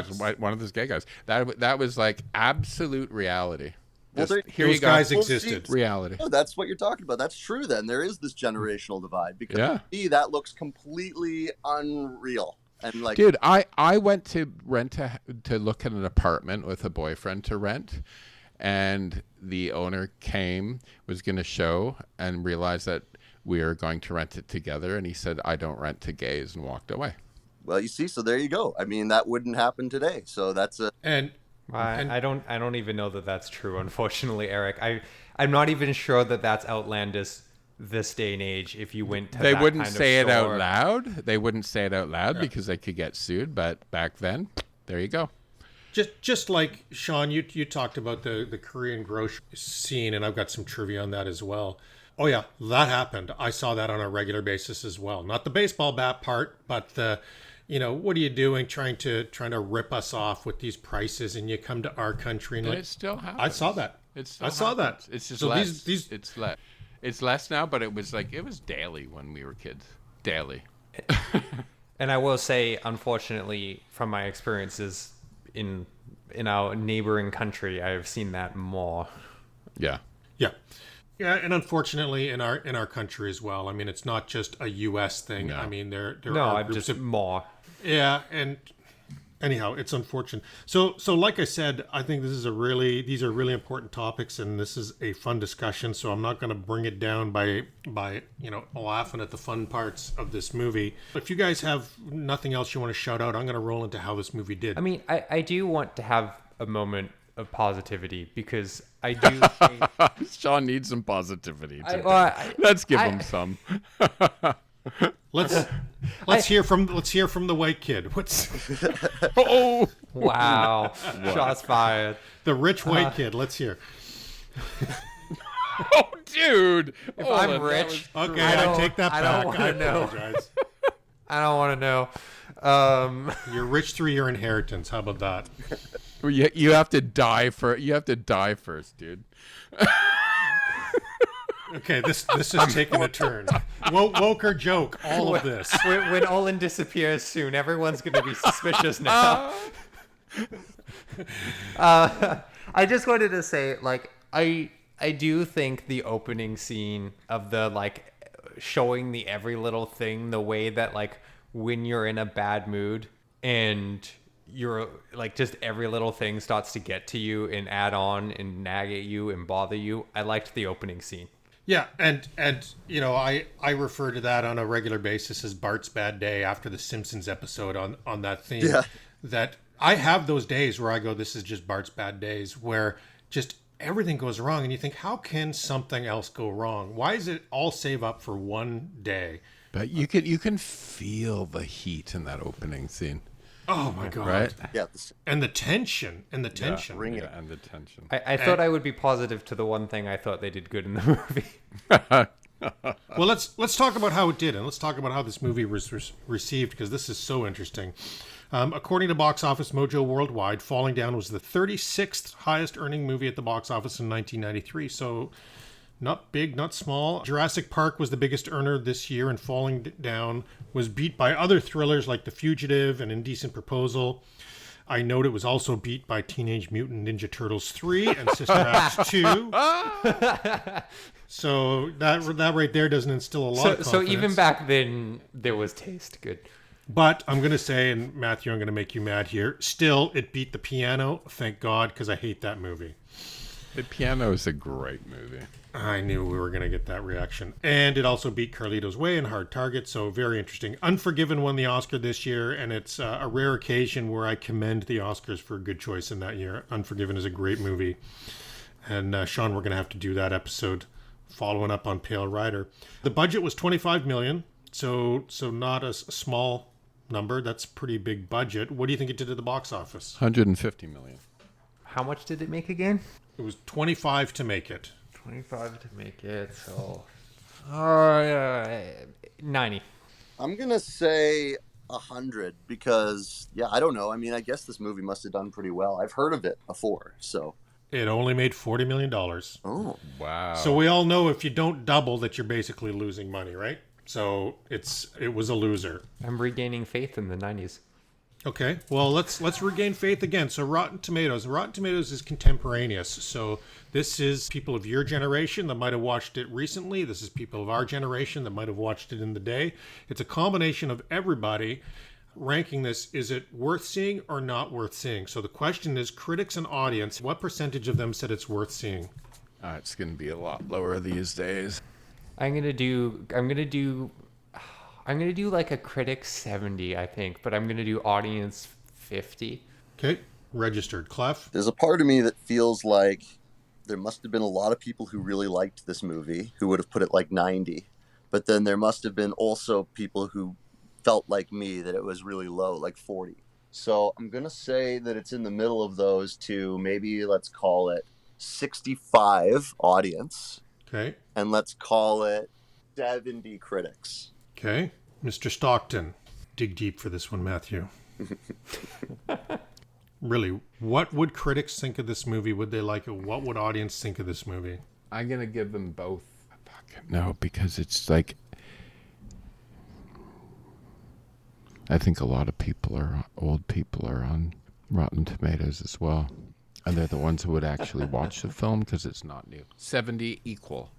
was one of those gay guys. That was like absolute reality. Well, those guys existed. Reality. No, that's what you're talking about. That's true then. There is this generational divide because to me, that looks completely unreal. And like, dude, I went to to look at an apartment with a boyfriend to rent, and the owner was going to show and realized that we were going to rent it together, and he said, "I don't rent to gays," and walked away. well, you see, so there you go. I mean, that wouldn't happen today. So that's a And I don't even know that that's true, unfortunately, Eric. I'm not even sure that that's outlandish this day and age. If you went to They that wouldn't kind of say it out store. loud. They wouldn't say it out loud because they could get sued. But back then, there you go. just like Sean, you talked about the Korean grocery scene, and I've got some trivia on that as well. Oh yeah, that happened. I saw that on a regular basis as well. Not the baseball bat part, but the, what are you doing trying to rip us off with these prices, and you come to our country and And like, it still happens. I saw that. I saw that. It's just So less. these It's less now, but it was daily when we were kids. Daily. And I will say, unfortunately, from my experiences in our neighboring country, I have seen that more. Yeah. Yeah, and unfortunately in our country as well. I mean, it's not just a U.S. thing. No. I mean, there No, are I'm groups just more. Yeah, and anyhow, it's unfortunate. So like I said, I think these are really important topics, and this is a fun discussion. So I'm not going to bring it down by laughing at the fun parts of this movie. If you guys have nothing else you want to shout out, I'm going to roll into how this movie did. I mean, I do want to have a moment of positivity because I do think Sean needs some positivity. let's give him some. Let's hear from the white kid. What's Oh, wow, shots fired. the rich white kid? Let's hear. oh, dude. If Olen, I'm that rich, Okay, I I take that I back. don't I wanna know. apologize. I don't want to know. You're rich through your inheritance. How about that? You have to die first, dude. Okay, this is taking a turn. Woke or joke, all of this. when Olen disappears soon, everyone's going to be suspicious now. I just wanted to say, like, I do think the opening scene of the, like, showing the every little thing, the way that, like, when you're in a bad mood and you're, like, just every little thing starts to get to you and add on and nag at you and bother you. I liked the opening scene. Yeah, and I refer to that on a regular basis as Bart's bad day after the Simpsons episode on that theme. Yeah. That I have those days where I go, this is just Bart's bad days, where just everything goes wrong, and you think, how can something else go wrong? Why is it all save up for one day? But you can feel the heat in that opening scene, Oh my god! right? yeah. And the tension, Ring it. Yeah, and the tension. I thought I would be positive to the one thing I thought they did good in the movie. Well, let's talk about how it did, and let's talk about how this movie was received, because this is so interesting. According to Box Office Mojo Worldwide, Falling Down was the 36th highest earning movie at the box office in 1993. So not big, not small. Jurassic Park was the biggest earner this year, and Falling Down was beat by other thrillers like The Fugitive and Indecent Proposal. I note it was also beat by Teenage Mutant Ninja Turtles 3 and Sister Act 2. So that right there doesn't instill a lot of confidence. So even back then, there was taste. Good. But I'm going to say, and Matthew, I'm going to make you mad here, still, it beat The Piano. Thank God, because I hate that movie. The Piano is a great movie. I knew we were going to get that reaction. And it also beat Carlito's Way and Hard Target, so very interesting. Unforgiven won the Oscar this year, and it's a rare occasion where I commend the Oscars for a good choice in that year. Unforgiven is a great movie. And Sean, we're going to have to do that episode following up on Pale Rider. The budget was $25 million, so not a small number. That's a pretty big budget. What do you think it did at the box office? 150 million. How much did it make again? It was 25 to make it. 25 to make it, so 90. I'm gonna say 100 because I don't know. I mean, I guess this movie must have done pretty well. I've heard of it before, so. It only made $40 million. Oh, Wow. So we all know if you don't double that you're basically losing money, right? So it was a loser. I'm regaining faith in the 90s. Okay, well let's regain faith again. So Rotten Tomatoes is contemporaneous. So this is people of your generation that might have watched it recently. This is people of our generation that might have watched it in the day. It's a combination of everybody. ranking this, is it worth seeing or not worth seeing? So the question is, critics and audience, what percentage of them said it's worth seeing? It's going to be a lot lower these days. I'm gonna do like a critic 70, I think, but I'm gonna do audience 50. Okay, registered. Clef? There's a part of me that feels like there must have been a lot of people who really liked this movie who would have put it like 90. But then there must have been also people who felt like me that it was really low, like 40. So I'm going to say that it's in the middle of those two. Maybe let's call it 65 audience. Okay. And let's call it 70 critics. Okay. Mr. Stockton. Dig deep for this one, Mathew. Really, what would critics think of this movie? Would they like it? What would audience think of this movie? I'm going to give them both. No, because it's like, I think a lot of old people are on Rotten Tomatoes as well. And they're the ones who would actually watch the film because it's not new. 70 equal.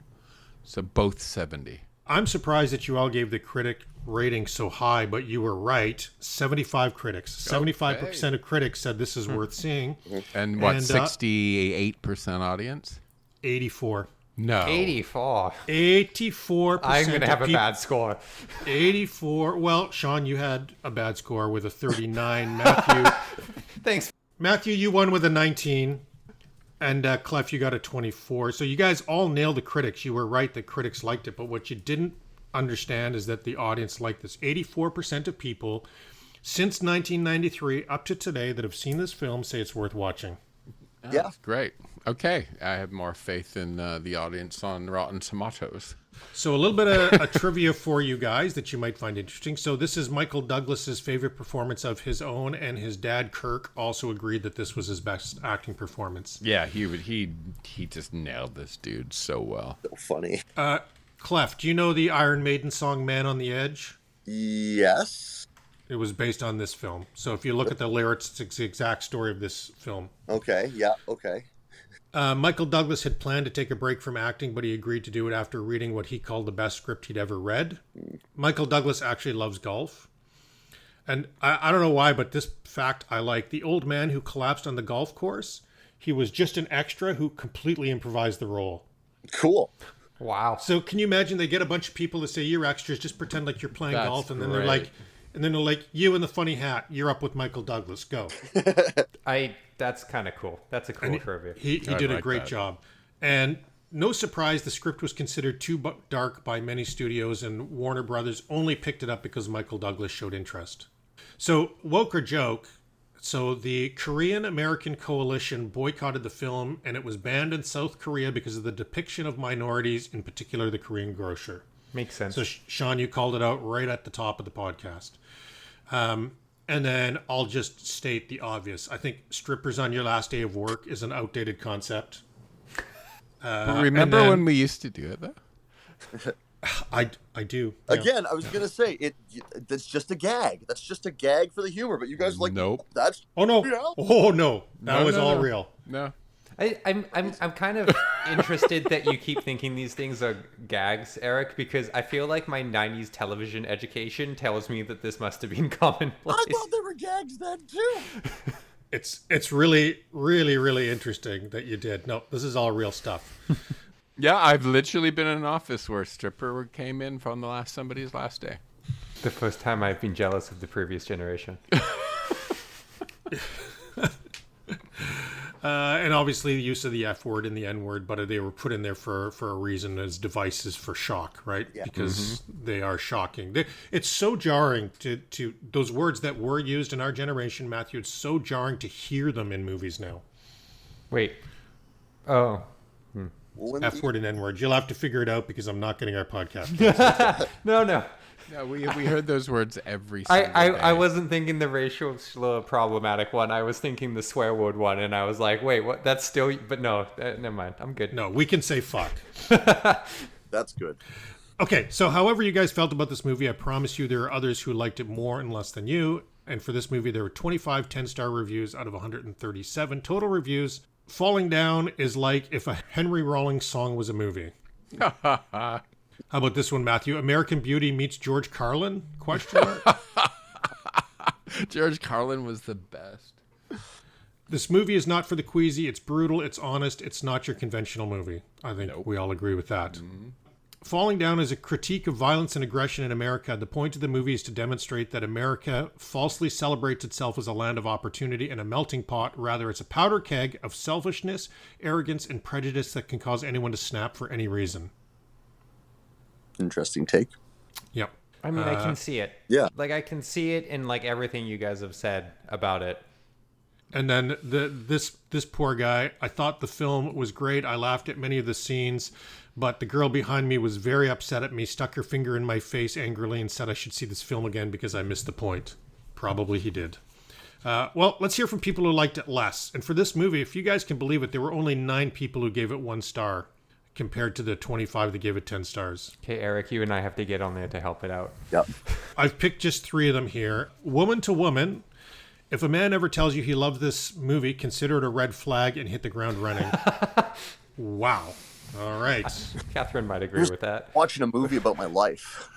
So both 70. I'm surprised that you all gave the critic rating so high, but you were right. 75 critics. 75% of critics said this is worth seeing. And what, 68% audience? 84. No. 84. 84%. I'm going to have a bad score. 84. Well, Sean, you had a bad score with a 39. Mathew. Thanks. Mathew, you won with a 19. And Clef, you got a 24. So you guys all nailed the critics. You were right that critics liked it. But what you didn't understand is that the audience liked this. 84% of people since 1993 up to today that have seen this film say it's worth watching. Yeah. Great. Okay. I have more faith in the audience on Rotten Tomatoes. So a little bit of a trivia for you guys that you might find interesting. So this is Michael Douglas's favorite performance of his own, and his dad Kirk also agreed that this was his best acting performance. Yeah, he just nailed this dude so well. So funny. Clef, do you know the Iron Maiden song "Man on the Edge"? Yes. It was based on this film. So if you look at the lyrics, it's the exact story of this film. Okay. Yeah. Okay. Michael Douglas had planned to take a break from acting, but he agreed to do it after reading what he called the best script he'd ever read. Michael Douglas actually loves golf. And I don't know why, but this fact I like. The old man who collapsed on the golf course, he was just an extra who completely improvised the role. Cool. Wow. So can you imagine they get a bunch of people to say, you're extras, just pretend like you're playing That's golf. And then great. they're like, you in the funny hat, you're up with Michael Douglas, go. That's kind of cool. That's a cool trivia. He did a great job. And no surprise, the script was considered too dark by many studios, and Warner Brothers only picked it up because Michael Douglas showed interest. So, woke or joke, so the Korean American Coalition boycotted the film, and it was banned in South Korea because of the depiction of minorities, in particular the Korean grocer. Makes sense. So, Sean, you called it out right at the top of the podcast. And then I'll just state the obvious. I think strippers on your last day of work is an outdated concept. Remember when we used to do it, though? I do. Yeah. Again, I was gonna say that's just a gag. That's just a gag for the humor. But you guys like, Nope. That's Oh no! real. Oh no! That No, was no, all no. real. No. I'm kind of interested that you keep thinking these things are gags, Eric, because I feel like my 90s television education tells me that this must have been commonplace. I thought there were gags then too. It's really, really, really interesting that you did. No, this is all real stuff. Yeah, I've literally been in an office where a stripper came in from somebody's last day. The first time I've been jealous of the previous generation. And obviously the use of the F word and the N word, but they were put in there for a reason as devices for shock, right? Yeah. Because they are shocking. It's so jarring to those words that were used in our generation, Mathew. It's so jarring to hear them in movies now. Wait. Oh. F word and N word. You'll have to figure it out because I'm not getting our podcast. No. Yeah, we heard those words every single day. I wasn't thinking the racial slur problematic one. I was thinking the swear word one, and I was like, wait, what? That's still... But no, never mind. I'm good. No, we can say fuck. That's good. Okay, so however you guys felt about this movie, I promise you there are others who liked it more and less than you. And for this movie, there were 25 10-star reviews out of 137 total reviews. Falling Down is like if a Henry Rollins song was a movie. How about this one, Mathew? American Beauty meets George Carlin? Question mark. George Carlin was the best. This movie is not for the queasy. It's brutal. It's honest. It's not your conventional movie. I think we all agree with that. Mm-hmm. Falling Down is a critique of violence and aggression in America. The point of the movie is to demonstrate that America falsely celebrates itself as a land of opportunity and a melting pot. Rather, it's a powder keg of selfishness, arrogance, and prejudice that can cause anyone to snap for any reason. Interesting take. Yep. I mean, I can see it. Yeah. Like, I can see it in, like, everything you guys have said about it. And then this poor guy, I thought the film was great. I laughed at many of the scenes, but the girl behind me was very upset at me, stuck her finger in my face angrily, and said I should see this film again because I missed the point. Probably he did. Well, let's hear from people who liked it less. And for this movie, if you guys can believe it, there were only 9 people who gave it 1 star compared to the 25 that gave it 10 stars. Okay, Eric, you and I have to get on there to help it out. Yep. I've picked just 3 of them here. Woman to Woman. If a man ever tells you he loves this movie, consider it a red flag and hit the ground running. Wow. All right. Catherine might agree with that. Watching a movie about my life.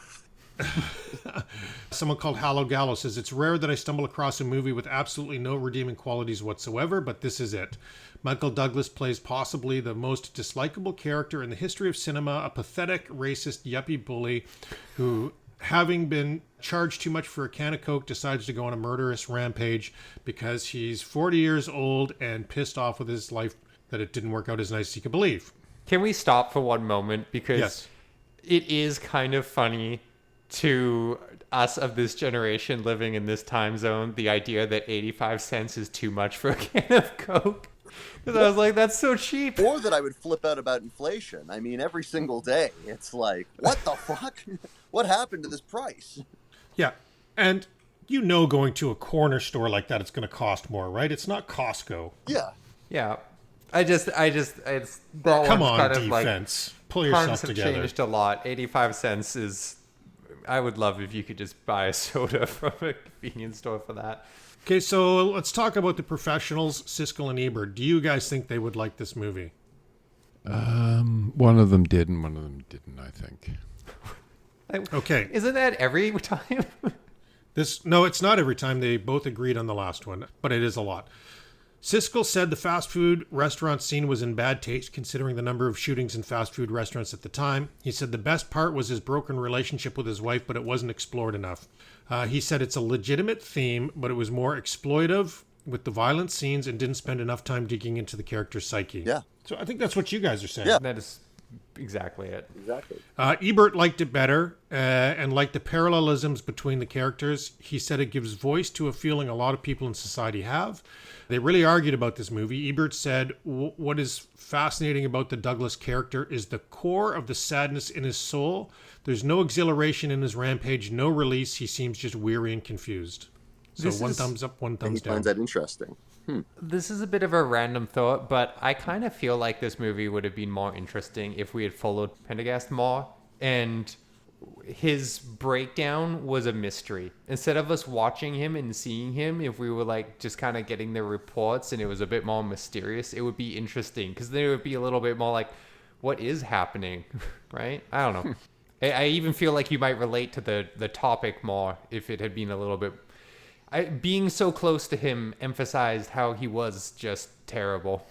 Someone called Hallow Gallo says, it's rare that I stumble across a movie with absolutely no redeeming qualities whatsoever, but this is it. Michael Douglas plays possibly the most dislikable character in the history of cinema, a pathetic, racist, yuppie bully who, having been charged too much for a can of Coke, decides to go on a murderous rampage because he's 40 years old and pissed off with his life that it didn't work out as nice as he could believe. Can we stop for one moment? Because Yes. It is kind of funny to us of this generation living in this time zone, the idea that 85 cents is too much for a can of Coke. Because I was like, that's so cheap. Or that I would flip out about inflation. I mean, every single day, it's like, what the fuck? What happened to this price? Yeah. And you know going to a corner store like that, it's going to cost more, right? It's not Costco. Yeah. Yeah. It's that Come one's on, kind of defense. Pull Like, yourself times have together. changed a lot. 85 cents is, I would love if you could just buy a soda from a convenience store for that. Okay, so let's talk about the professionals, Siskel and Ebert. Do you guys think they would like this movie? One of them did and one of them didn't, I think. Okay. Isn't that every time? No, it's not every time. They both agreed on the last one, but it is a lot. Siskel said the fast food restaurant scene was in bad taste considering the number of shootings in fast food restaurants at the time. He said the best part was his broken relationship with his wife, but it wasn't explored enough. He said it's a legitimate theme, but it was more exploitive with the violent scenes and didn't spend enough time digging into the character's psyche. Yeah. So I think that's what you guys are saying. Yeah. That is exactly it. Exactly. Ebert liked it better and liked the parallelisms between the characters. He said it gives voice to a feeling a lot of people in society have. They really argued about this movie. Ebert said, what is fascinating about the Douglas character is the core of the sadness in his soul. There's no exhilaration in his rampage, no release. He seems just weary and confused. So one thumbs up, one thumbs He down. finds that interesting. This is a bit of a random thought, but I kind of feel like this movie would have been more interesting if we had followed Pendergast more and his breakdown was a mystery. Instead of us watching him and seeing him, if we were like just kind of getting the reports and it was a bit more mysterious, it would be interesting because then it would be a little bit more like, what is happening, right? I don't know. I even feel like you might relate to the topic more if it had been a little bit... being so close to him emphasized how he was just terrible.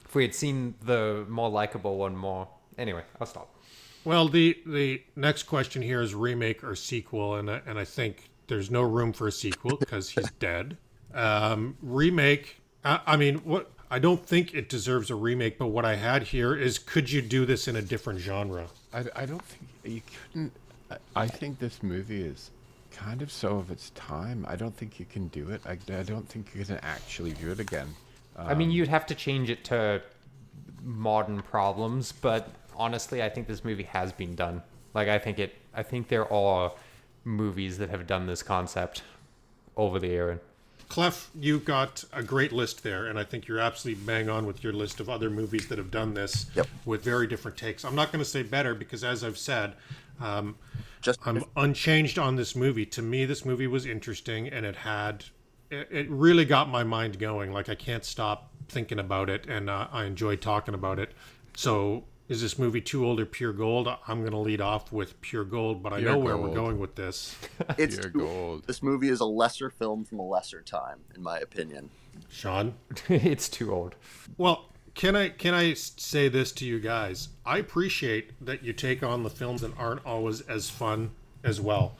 If we had seen the more likable one more. Anyway, I'll stop. Well, the next question here is remake or sequel, and I think there's no room for a sequel because he's dead. Remake, I mean, what? I don't think it deserves a remake, but what I had here is, could you do this in a different genre? I don't think you couldn't. I think this movie is kind of so of its time. I don't think you can do it. I don't think you can actually do it again. I mean, you'd have to change it to modern problems, but honestly, I think this movie has been done. Like, I think there are movies that have done this concept over the era. Clef, you got a great list there, and I think you're absolutely bang on with your list of other movies that have done this with very different takes. I'm not going to say better because, as I've said, I'm unchanged on this movie. To me, this movie was interesting, and it really got my mind going. Like, I can't stop thinking about it, and I enjoy talking about it. So Is this movie too old or pure gold? I'm going to lead off with pure gold, but I know where we're going with this. It's Pure gold. This movie is a lesser film from a lesser time, in my opinion. Sean? It's too old. Well, can I say this to you guys? I appreciate that you take on the films that aren't always as fun as well,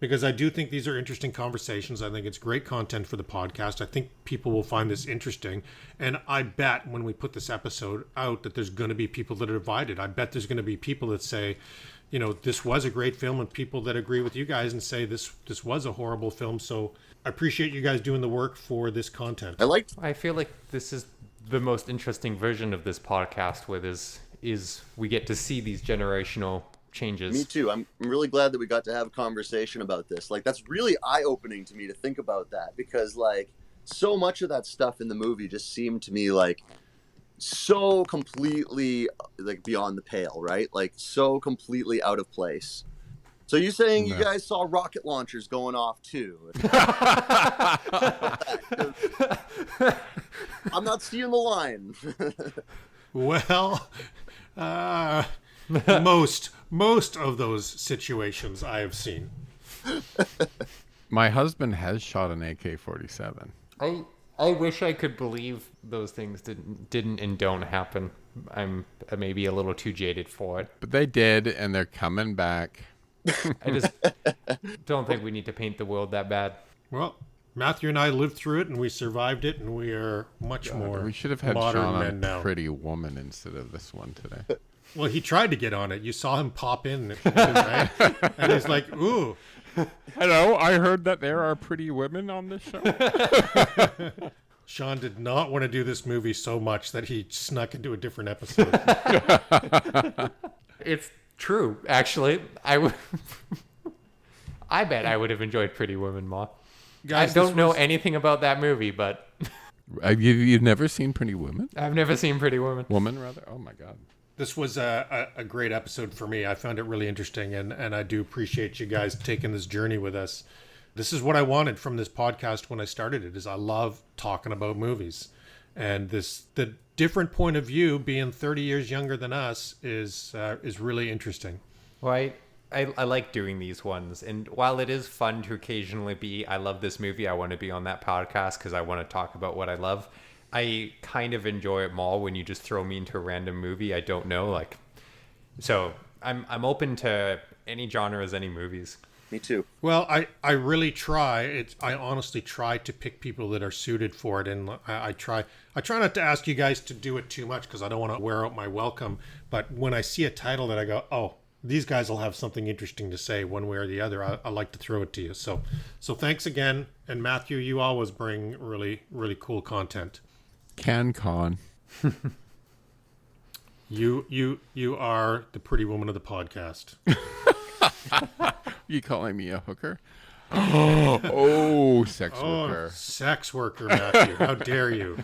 because I do think these are interesting conversations. I think it's great content for the podcast. I think people will find this interesting. And I bet when we put this episode out that there's going to be people that are divided. I bet there's going to be people that say, you know, this was a great film, and people that agree with you guys and say this was a horrible film. So I appreciate you guys doing the work for this content. I feel like this is the most interesting version of this podcast, where is we get to see these generational changes. Me too. I'm really glad that we got to have a conversation about this. Like, that's really eye-opening to me to think about that, because like so much of that stuff in the movie just seemed to me like so completely like beyond the pale, right? Like so completely out of place. So you saying you guys saw rocket launchers going off too? I'm not seeing the line. Well, most of those situations I have seen. My husband has shot an AK-47. I wish I could believe those things didn't and don't happen. I'm maybe a little too jaded for it. But they did, and they're coming back. I just don't think we need to paint the world that bad. Well, Mathew and I lived through it, and we survived it, and we are much more We should have had modern Sean men on now. Pretty Woman instead of this one today. Well, he tried to get on it. You saw him pop in, right? And he's like, ooh. Hello, I heard that there are pretty women on this show. Sean did not want to do this movie so much that he snuck into a different episode. It's true, actually. I bet I would have enjoyed Pretty Woman more. Guys, I don't know anything about that movie, but You've never seen Pretty Woman? I've never seen Pretty Woman. Woman, rather? Oh, my God. This was a great episode for me. I found it really interesting, and I do appreciate you guys taking this journey with us. This is what I wanted from this podcast when I started it, is I love talking about movies. And the different point of view, being 30 years younger than us, is really interesting. Well, I like doing these ones. And while it is fun to occasionally be, I love this movie, I want to be on that podcast because I want to talk about what I love, I kind of enjoy it more when you just throw me into a random movie I don't know. Like, so I'm open to any genres, any movies. Me too. Well, I really try. I honestly try to pick people that are suited for it, and I try not to ask you guys to do it too much because I don't want to wear out my welcome. But when I see a title that I go, oh, these guys will have something interesting to say one way or the other, I like to throw it to you. So thanks again, and Mathew, you always bring really, really cool content. CanCon. You are the pretty woman of the podcast. You calling me a hooker? Oh, sex worker. Sex worker, Mathew. How dare you?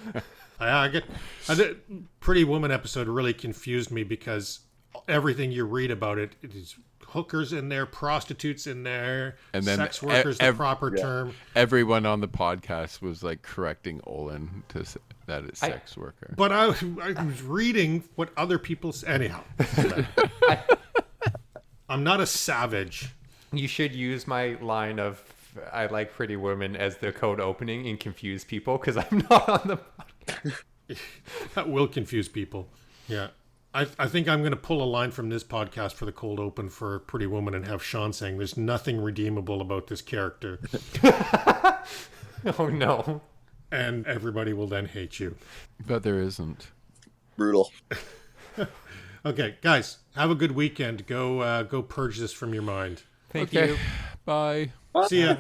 The Pretty Woman episode really confused me because everything you read about it is hookers in there, prostitutes in there, and then sex workers, the proper term. Everyone on the podcast was like correcting Olen to say that it's sex worker. But I was reading what other people say. Anyhow, I'm not a savage. You should use my line of I like Pretty Women as the code opening and confuse people because I'm not on the podcast. That will confuse people. Yeah. I think I'm going to pull a line from this podcast for the cold open for Pretty Woman and have Sean saying there's nothing redeemable about this character. Oh, no. And everybody will then hate you. But there isn't. Brutal. Okay, guys, have a good weekend. Go purge this from your mind. Thank you. Bye. See ya.